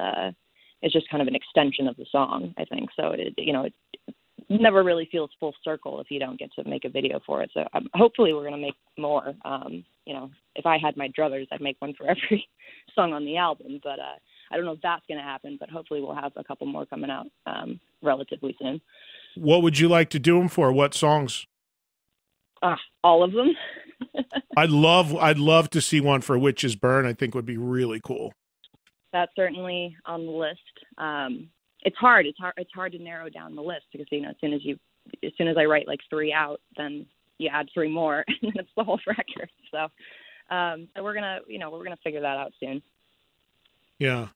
it's just kind of an extension of the song, I think. So it never really feels full circle if you don't get to make a video for it. So hopefully we're going to make more. You know, if I had my druthers, I'd make one for every song on the album, but I don't know if that's going to happen, but hopefully we'll have a couple more coming out relatively soon. What would you like to do them for? What songs? All of them. I'd love to see one for Witches Burn. I think would be really cool. That's certainly on the list. It's hard to narrow down the list because, you know, as soon as I write like 3 out, then you add 3 more and it's the whole record. So we're gonna figure that out soon. Yeah.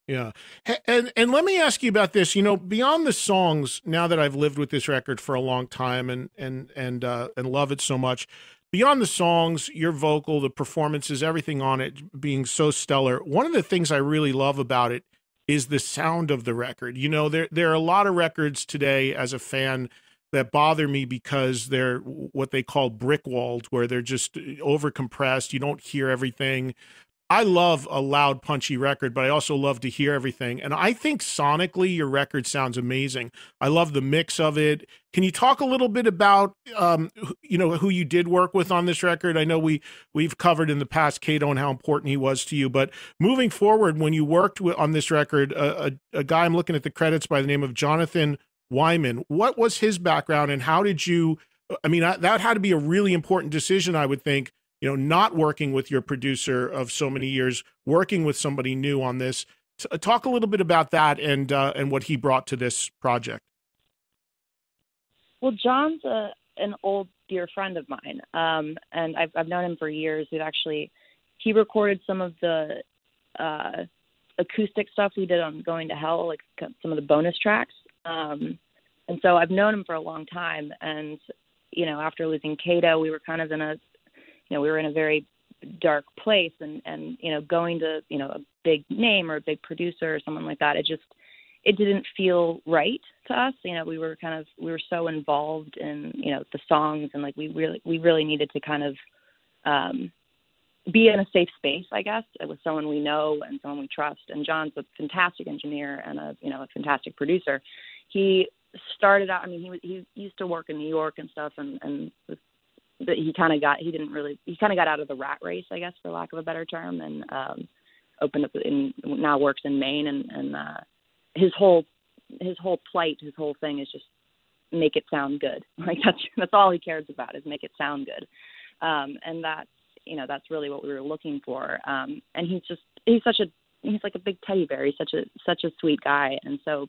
And let me ask you about this, you know, beyond the songs, now that I've lived with this record for a long time and love it so much, beyond the songs, your vocal, the performances, everything on it being so stellar, one of the things I really love about it is the sound of the record. You know, there are a lot of records today as a fan that bother me because they're what they call brick-walled, where they're just over-compressed. You don't hear everything. I love a loud, punchy record, but I also love to hear everything. And I think sonically your record sounds amazing. I love the mix of it. Can you talk a little bit about, you know, who you did work with on this record? I know we've covered in the past Kato and how important he was to you, but moving forward, when you worked on this record, a guy, I'm looking at the credits, by the name of Jonathan Wyman, what was his background and how did you, I mean, that had to be a really important decision, I would think, you know, not working with your producer of so many years, working with somebody new on this. Talk a little bit about that and what he brought to this project. Well, John's an old dear friend of mine, and I've known him for years. He recorded some of the acoustic stuff we did on Going to Hell, like some of the bonus tracks. And so I've known him for a long time. And, you know, after losing Kato, we were kind of in a very dark place, and, you know, going to, you know, a big name or a big producer or someone like that, it didn't feel right to us. You know, we were so involved in, you know, the songs, and like, we really needed to kind of, be in a safe space, I guess, with someone we know and someone we trust. And John's a fantastic engineer and a fantastic producer. He started out, I mean, he used to work in New York and stuff, but he kind of got out of the rat race, I guess, for lack of a better term, and opened up in, now works in Maine, and his whole plight, his whole thing is just make it sound good. Like that's all he cares about, is make it sound good. And that's really what we were looking for. And he's like a big teddy bear. He's such a sweet guy, and so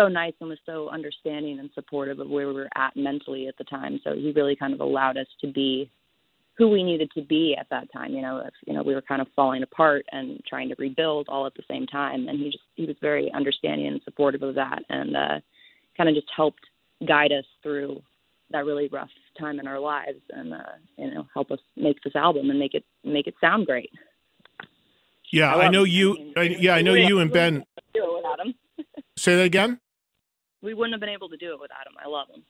nice, and was so understanding and supportive of where we were at mentally at the time. So he really kind of allowed us to be who we needed to be at that time. We were kind of falling apart and trying to rebuild all at the same time. And he was very understanding and supportive of that, and kind of just helped guide us through that really rough time in our lives, and help us make this album and make it sound great. Yeah, I know you and Ben. Do it without him. Say that again. We wouldn't have been able to do it without him. I love him.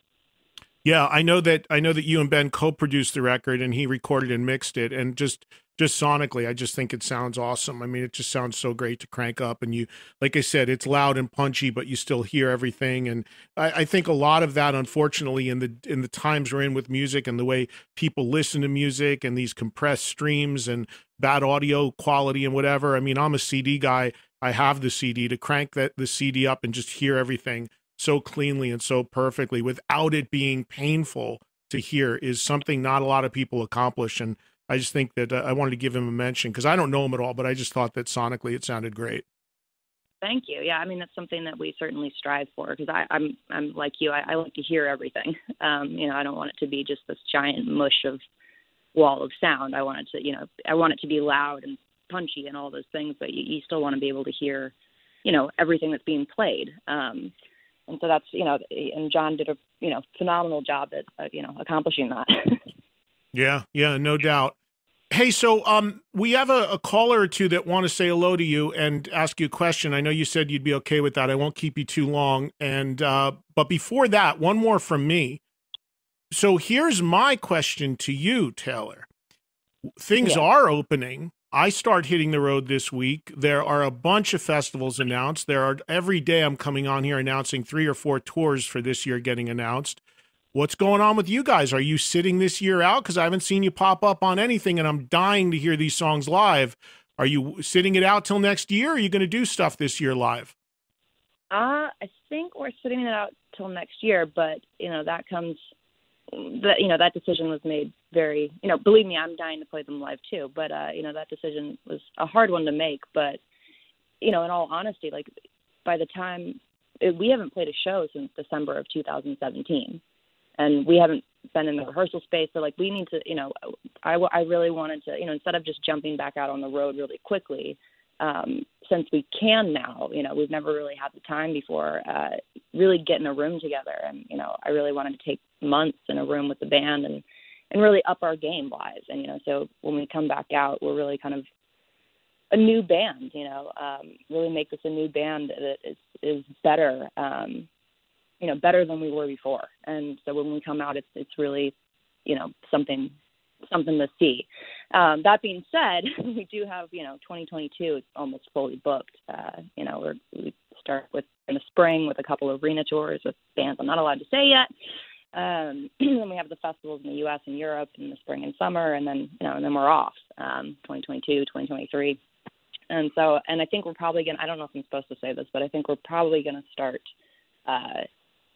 Yeah, I know that you and Ben co-produced the record, and he recorded and mixed it, and just sonically, I just think it sounds awesome. I mean, it just sounds so great to crank up, and you, like I said, it's loud and punchy, but you still hear everything. And I think a lot of that, unfortunately, in the times we're in with music and the way people listen to music and these compressed streams and bad audio quality and whatever. I mean, I'm a CD guy. I have the CD. To crank the CD up and just hear everything so cleanly and so perfectly without it being painful to hear is something not a lot of people accomplish. And I just think that I wanted to give him a mention, because I don't know him at all, but I just thought that sonically it sounded great. Thank you. Yeah, I mean, that's something that we certainly strive for, because I'm like you. I like to hear everything. I don't want it to be just this giant mush of wall of sound. I want it to be loud and punchy and all those things, but you still want to be able to hear, everything that's being played. And so that's, and John did a, phenomenal job at, accomplishing that. Yeah, no doubt. Hey, so we have a caller or two that want to say hello to you and ask you a question. I know you said you'd be okay with that. I won't keep you too long. And but before that, one more from me. So here's my question to you, Taylor. Things are opening. I start hitting the road this week. There are a bunch of festivals announced. Every day I'm coming on here announcing 3 or 4 tours for this year getting announced. What's going on with you guys? Are you sitting this year out? Because I haven't seen you pop up on anything, and I'm dying to hear these songs live. Are you sitting it out till next year, or are you going to do stuff this year live? I think we're sitting it out till next year, but, that comes... that decision was made very, believe me, I'm dying to play them live too, but, that decision was a hard one to make. But, in all honesty, like, by the time, we haven't played a show since December of 2017, and we haven't been in the rehearsal space. So, like, we need to, I really wanted to, instead of just jumping back out on the road really quickly, since we can now, we've never really had the time before, really get in a room together. And, I really wanted to take months in a room with the band and really up our game live. And, so when we come back out, we're really kind of a new band, really make this a new band that is better, better than we were before. And so when we come out, it's really, something to see. That being said, we do have, 2022 is almost fully booked. We start in the spring with a couple of arena tours with bands I'm not allowed to say yet. Then we have the festivals in the U.S. and Europe in the spring and summer, and then, and then we're off, 2022, 2023. And so, and I think we're probably I don't know if I'm supposed to say this, but I think we're probably going to start,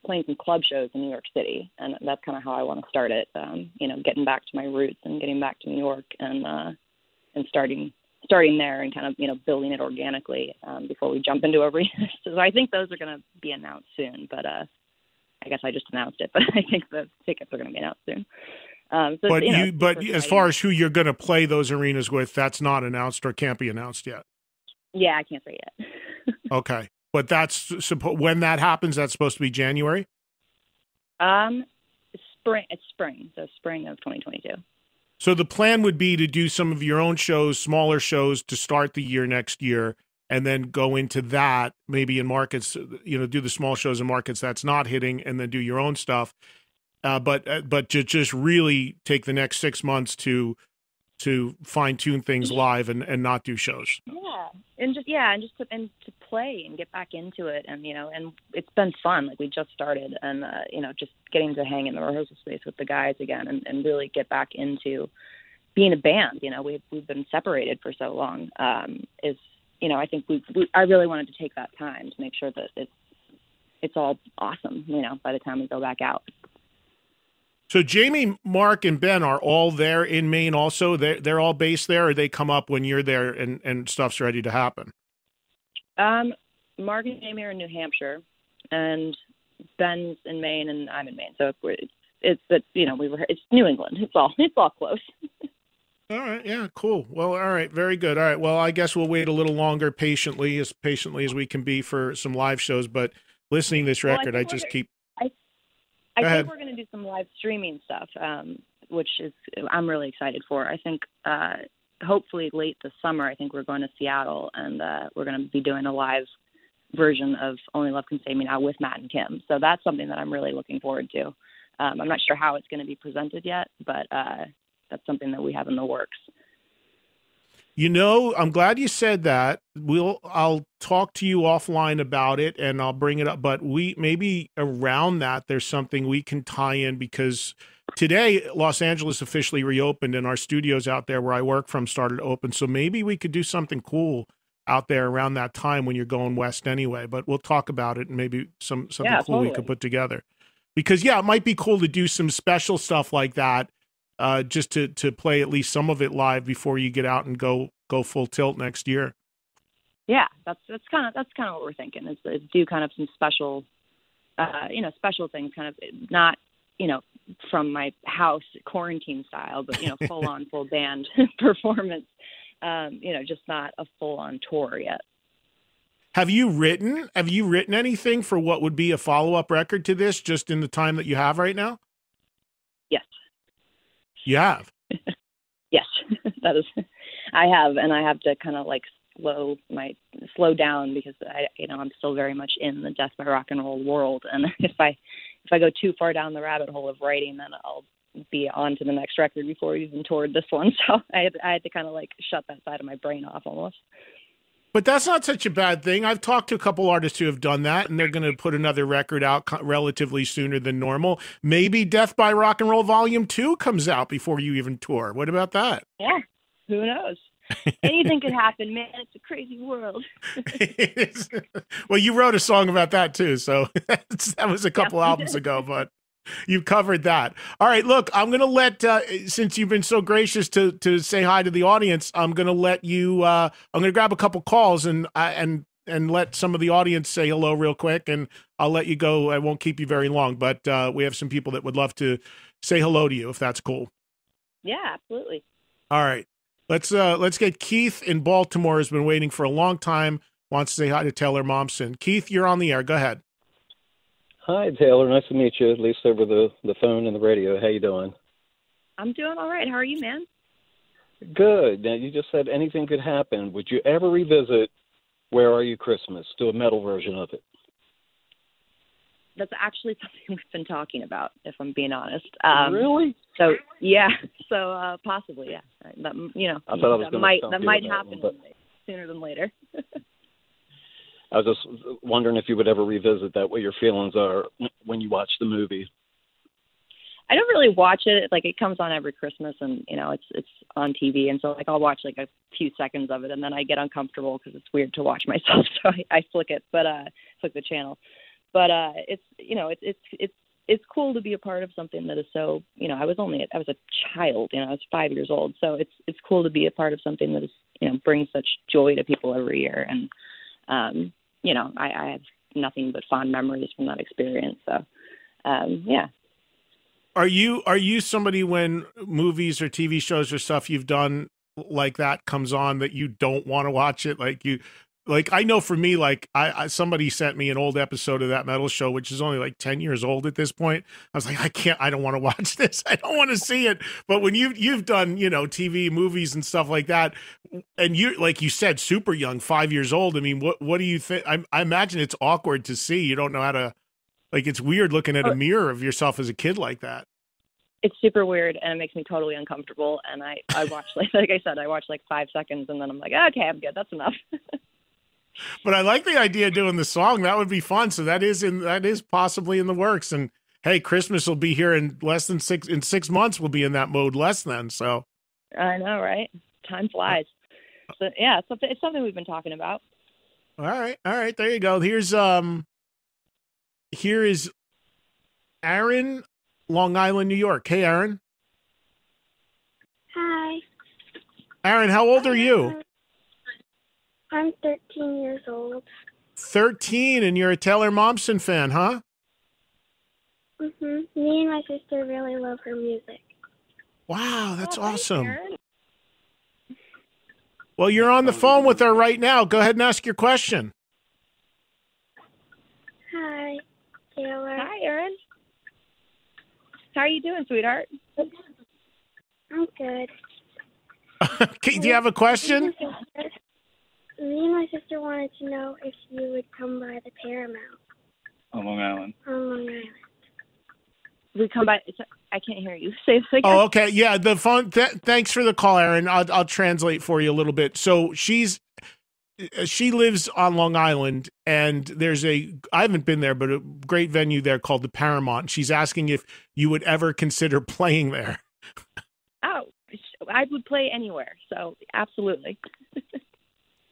playing some club shows in New York City, and that's kind of how I want to start it. Getting back to my roots and getting back to New York, and starting there and kind of building it organically before we jump into arenas. So I think those are going to be announced soon. But I guess I just announced it, but I think the tickets are going to be announced soon. But as far as who you're going to play those arenas with, that's not announced or can't be announced yet. Yeah, I can't say yet. Okay. But when that happens, that's supposed to be January? Spring. It's spring. So spring of 2022. So the plan would be to do some of your own shows, smaller shows to start the year next year, and then go into that, maybe in markets, do the small shows in markets that's not hitting, and then do your own stuff. But to just really take the next 6 months to fine tune things live and not do shows. Yeah. And to play and get back into it. And, and it's been fun. Like, we just started, and, just getting to hang in the rehearsal space with the guys again and really get back into, being a band, you know, we've been separated for so long, is, you know, I think I really wanted to take that time to make sure that it's all awesome, you know, by the time we go back out. So Jamie, Mark, and Ben are all there in Maine also? They're all based there, or they come up when you're there and stuff's ready to happen? Mark and Jamie are in New Hampshire, and Ben's in Maine, and I'm in Maine. So it's you know, it's New England. It's all close. All right. Yeah, cool. Well, all right. Very good. All right. Well, I guess we'll wait a little longer patiently as we can be for some live shows, but listening to this record, I just keep... I think we're going to do some live streaming stuff, which I'm really excited for. I think hopefully late this summer, I think we're going to Seattle, and we're going to be doing a live version of Only Love Can Save Me Now with Matt and Kim. So that's something that I'm really looking forward to. I'm not sure how it's going to be presented yet, but that's something that we have in the works. You know, I'm glad you said that. I'll talk to you offline about it and I'll bring it up, but maybe around that, there's something we can tie in, because today Los Angeles officially reopened and our studios out there where I work from started to open. So maybe we could do something cool out there around that time when you're going west anyway, but we'll talk about it and maybe something cool totally. We could put together, because it might be cool to do some special stuff like that. Just to play at least some of it live before you get out and go full tilt next year. Yeah, that's kind of what we're thinking is do kind of some special, special things, kind of not, you know, from my house quarantine style, but, you know, full on full band performance, just not a full on tour yet. Have you written anything for what would be a follow-up record to this just in the time that you have right now? Yes. You have? Yes, I have, and I have to kind of like slow down because I'm still very much in the Death by Rock and Roll world, and if I go too far down the rabbit hole of writing, then I'll be on to the next record before we even toured this one. So I had to kind of like shut that side of my brain off almost. But that's not such a bad thing. I've talked to a couple artists who have done that, and they're going to put another record out relatively sooner than normal. Maybe Death by Rock and Roll Volume 2 comes out before you even tour. What about that? Yeah, who knows? Anything could happen, man. It's a crazy world. Well, you wrote a song about that too, so that was a couple albums ago, but you covered that. All right, look, I'm going to let, since you've been so gracious to say hi to the audience, I'm going to let you, I'm going to grab a couple calls and let some of the audience say hello real quick, and I'll let you go. I won't keep you very long, but we have some people that would love to say hello to you, if that's cool. Yeah, absolutely. All right. Let's get Keith in Baltimore, has been waiting for a long time, wants to say hi to Taylor Momsen. Keith, you're on the air. Go ahead. Hi, Taylor. Nice to meet you, at least over the phone and the radio. How you doing? I'm doing all right. How are you, man? Good. Now, you just said anything could happen. Would you ever revisit Where Are You Christmas, do a metal version of it? That's actually something we've been talking about, if I'm being honest. Really? So, yeah. So, possibly, yeah. That, that might happen sooner than later. I was just wondering if you would ever revisit that, what your feelings are when you watch the movie. I don't really watch it. Like, it comes on every Christmas, and, you know, it's on TV. And so, like, I'll watch, like, a few seconds of it, and then I get uncomfortable because it's weird to watch myself. So I flick it, but flick the channel. But it's cool to be a part of something that is so, you know, I was a child, you know, I was 5 years old. So it's cool to be a part of something that is, you know, brings such joy to people every year. And, I have nothing but fond memories from that experience. So, yeah. Are you somebody, when movies or TV shows or stuff you've done like that comes on, that you don't want to watch it? Like, I know for me, like somebody sent me an old episode of That Metal Show, which is only like 10 years old at this point. I was like, I don't want to watch this. I don't want to see it. But when you've done, you know, TV, movies and stuff like that, and you, like you said, super young, 5 years old. I mean, what do you think? I imagine it's awkward to see. You don't know how to, like, it's weird looking at a mirror of yourself as a kid like that. It's super weird, and it makes me totally uncomfortable. And I watch, like I said, I watch like 5 seconds, and then I'm like, okay, I'm good. That's enough. But I like the idea of doing the song. That would be fun. So that is possibly in the works. And hey, Christmas will be here in in 6 months. We'll be in that mode less than. So I know, right? Time flies. So yeah, it's something we've been talking about. All right. There you go. Here is Aaron, Long Island, New York. Hey, Aaron. Hi. Aaron, how old are you? I'm 13 years old. 13, and you're a Taylor Momsen fan, huh? Me and my sister really love her music. Wow, that's awesome. Aaron. Well, you're on the phone with her right now. Go ahead and ask your question. Hi, Taylor. Hi, Aaron. How are you doing, sweetheart? I'm good. Okay, do you have a question? Me and my sister wanted to know if you would come by the Paramount. On Long Island. On Long Island. We come by. I can't hear you. Say this again. Oh, okay. Yeah, the phone. Thanks for the call, Aaron. I'll translate for you a little bit. So she lives on Long Island, and there's I haven't been there, but a great venue there called the Paramount. She's asking if you would ever consider playing there. Oh, I would play anywhere. So absolutely.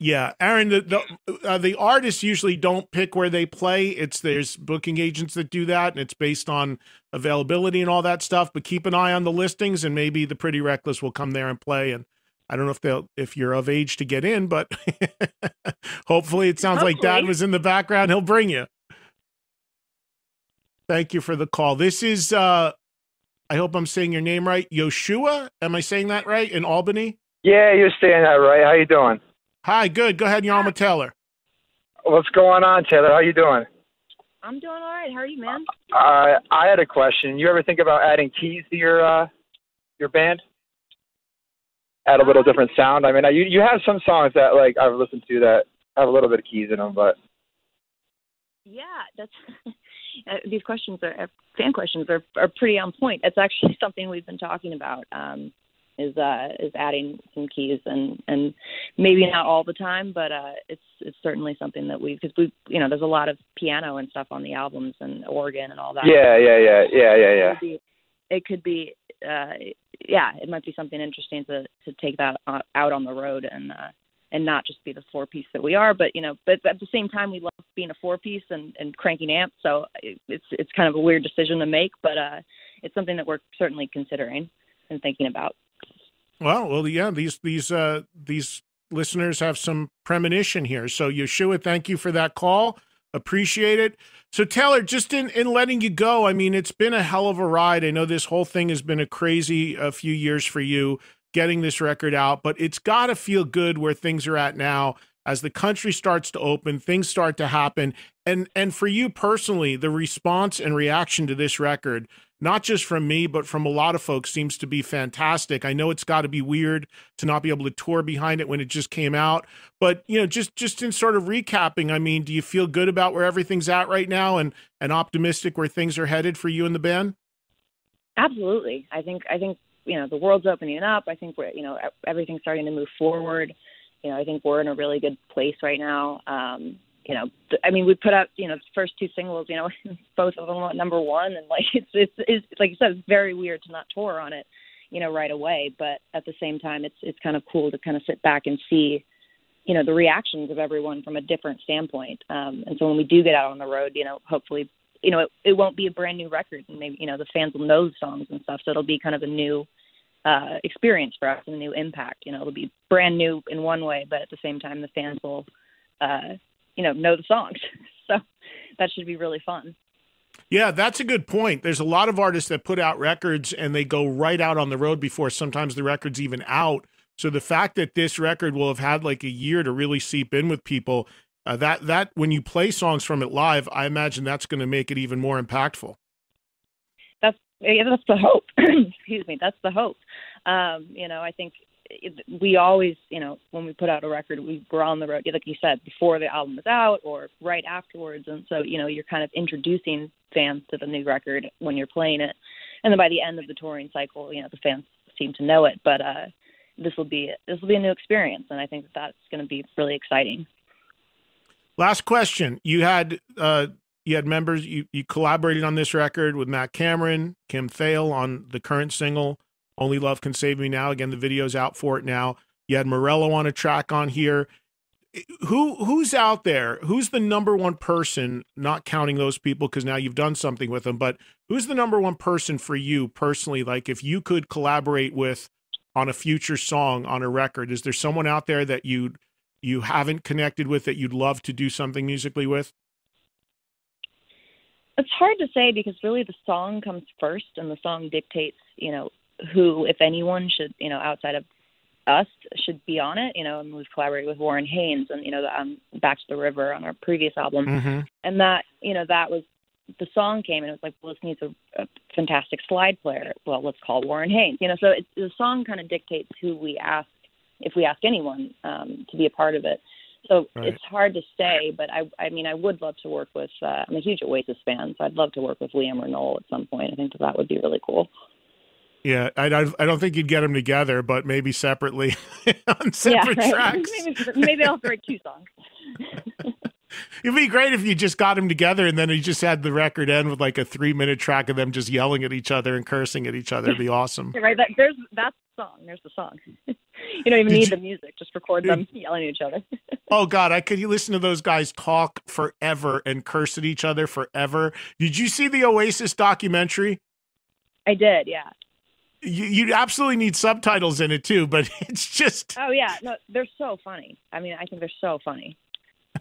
Yeah, Aaron, the artists usually don't pick where they play. There's booking agents that do that, and it's based on availability and all that stuff. But keep an eye on the listings, and maybe the Pretty Reckless will come there and play. And I don't know if you're of age to get in, but hopefully it sounds like Dad was in the background. He'll bring you. Thank you for the call. This is I hope I'm saying your name right, Yoshua. Am I saying that right? In Albany? Yeah, you're saying that right. How you doing? Hi, good. Go ahead, you're on with Taylor. What's going on, Taylor? How you doing? I'm doing all right. How are you, man? I had a question. You ever think about adding keys to your band? Add a little different sound. I mean, you have some songs that like I've listened to that have a little bit of keys in them, but yeah, that's these questions fan questions are pretty on point. It's actually something we've been talking about. Is adding some keys and maybe not all the time, but it's certainly something that because there's a lot of piano and stuff on the albums and organ and all that. Yeah. It could be it might be something interesting to take that out on the road and not just be the 4-piece that we are, but at the same time we love being a 4-piece and cranking amps, so it's kind of a weird decision to make, but it's something that we're certainly considering and thinking about. Well, yeah, these listeners have some premonition here. So, Yeshua, thank you for that call. Appreciate it. So, Taylor, just in letting you go, I mean, it's been a hell of a ride. I know this whole thing has been a crazy few years for you getting this record out, but it's got to feel good where things are at now as the country starts to open, things start to happen. And for you personally, the response and reaction to this record, not just from me, but from a lot of folks, seems to be fantastic. I know it's got to be weird to not be able to tour behind it when it just came out. But, just in sort of recapping, I mean, do you feel good about where everything's at right now and optimistic where things are headed for you and the band? Absolutely. I think the world's opening up. I think we're, everything's starting to move forward. I think we're in a really good place right now. We put out, the first 2 singles, both of them went #1, and like it's like you said, it's very weird to not tour on it, right away. But at the same time, it's kind of cool to kind of sit back and see, the reactions of everyone from a different standpoint. And so when we do get out on the road, hopefully, it won't be a brand new record, and maybe the fans will know the songs and stuff. So it'll be kind of a new experience for us and a new impact. It'll be brand new in one way, but at the same time, the fans will know the songs. So that should be really fun. Yeah, that's a good point. There's a lot of artists that put out records and they go right out on the road before sometimes the record's even out. So the fact that this record will have had like a year to really seep in with people, that when you play songs from it live, I imagine that's going to make it even more impactful. That's the hope. Excuse me. That's the hope. I think we always, when we put out a record, we're on the road, like you said, before the album is out or right afterwards. And so, you're kind of introducing fans to the new record when you're playing it. And then by the end of the touring cycle, the fans seem to know it. But this will be a new experience. And I think that's going to be really exciting. Last question. You had members, you collaborated on this record with Matt Cameron, Kim Thale on the current single, Only Love Can Save Me Now. Again, the video's out for it now. You had Morello on a track on here. Who's out there? Who's the number one person, not counting those people because now you've done something with them, but who's the number one person for you personally? Like if you could collaborate with on a future song, on a record, is there someone out there that you haven't connected with that you'd love to do something musically with? It's hard to say because really the song comes first and the song dictates, who, if anyone, should, outside of us, should be on it. And we've collaborated with Warren Haynes and, Back to the River on our previous album. Mm-hmm. And that, that was, the song came and it was like, well, this needs a fantastic slide player. Well, let's call Warren Haynes. So the song kind of dictates who we ask, if we ask anyone to be a part of it. So right. It's hard to say, but I mean, I would love to work with, I'm a huge Oasis fan, so I'd love to work with Liam or Noel at some point. I think that would be really cool. Yeah, I don't think you'd get them together, but maybe separately on separate tracks. maybe I'll write 2 songs. It'd be great if you just got them together and then you just had the record end with like a 3-minute track of them just yelling at each other and cursing at each other. It'd be awesome. Right, that's the song. There's the song. You don't even need the music. Just record them yelling at each other. Oh, God, you listen to those guys talk forever and curse at each other forever. Did you see the Oasis documentary? I did, yeah. You absolutely need subtitles in it, too, but it's just... Oh, yeah. No, they're so funny. I mean, I think they're so funny.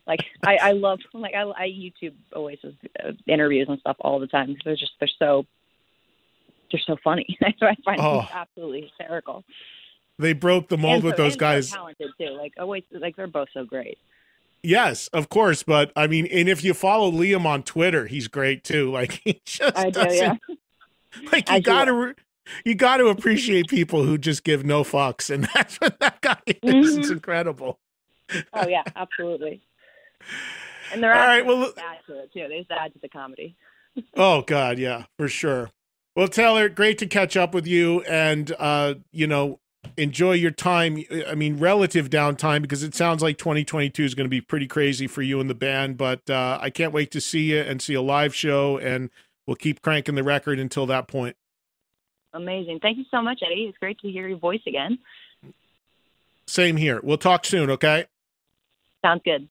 Like, I love... Like, I YouTube Oasis interviews and stuff all the time because they're so funny. I find them absolutely hysterical. They broke the mold with those guys. So talented too. Like they're both so great. Yes, of course. But I mean, and if you follow Liam on Twitter, he's great too. Like he just like you got to appreciate people who just give no fucks, and that's what that guy is. Mm-hmm. It's incredible. Oh yeah, absolutely. And they're add to it too. They just add to the comedy. Oh God, yeah, for sure. Well, Taylor, great to catch up with you, and enjoy your time. I mean, relative downtime, because it sounds like 2022 is going to be pretty crazy for you and the band. But I can't wait to see you and see a live show, and we'll keep cranking the record until that point. Amazing. Thank you so much, Eddie. It's great to hear your voice again. Same here. We'll talk soon, okay? Sounds good.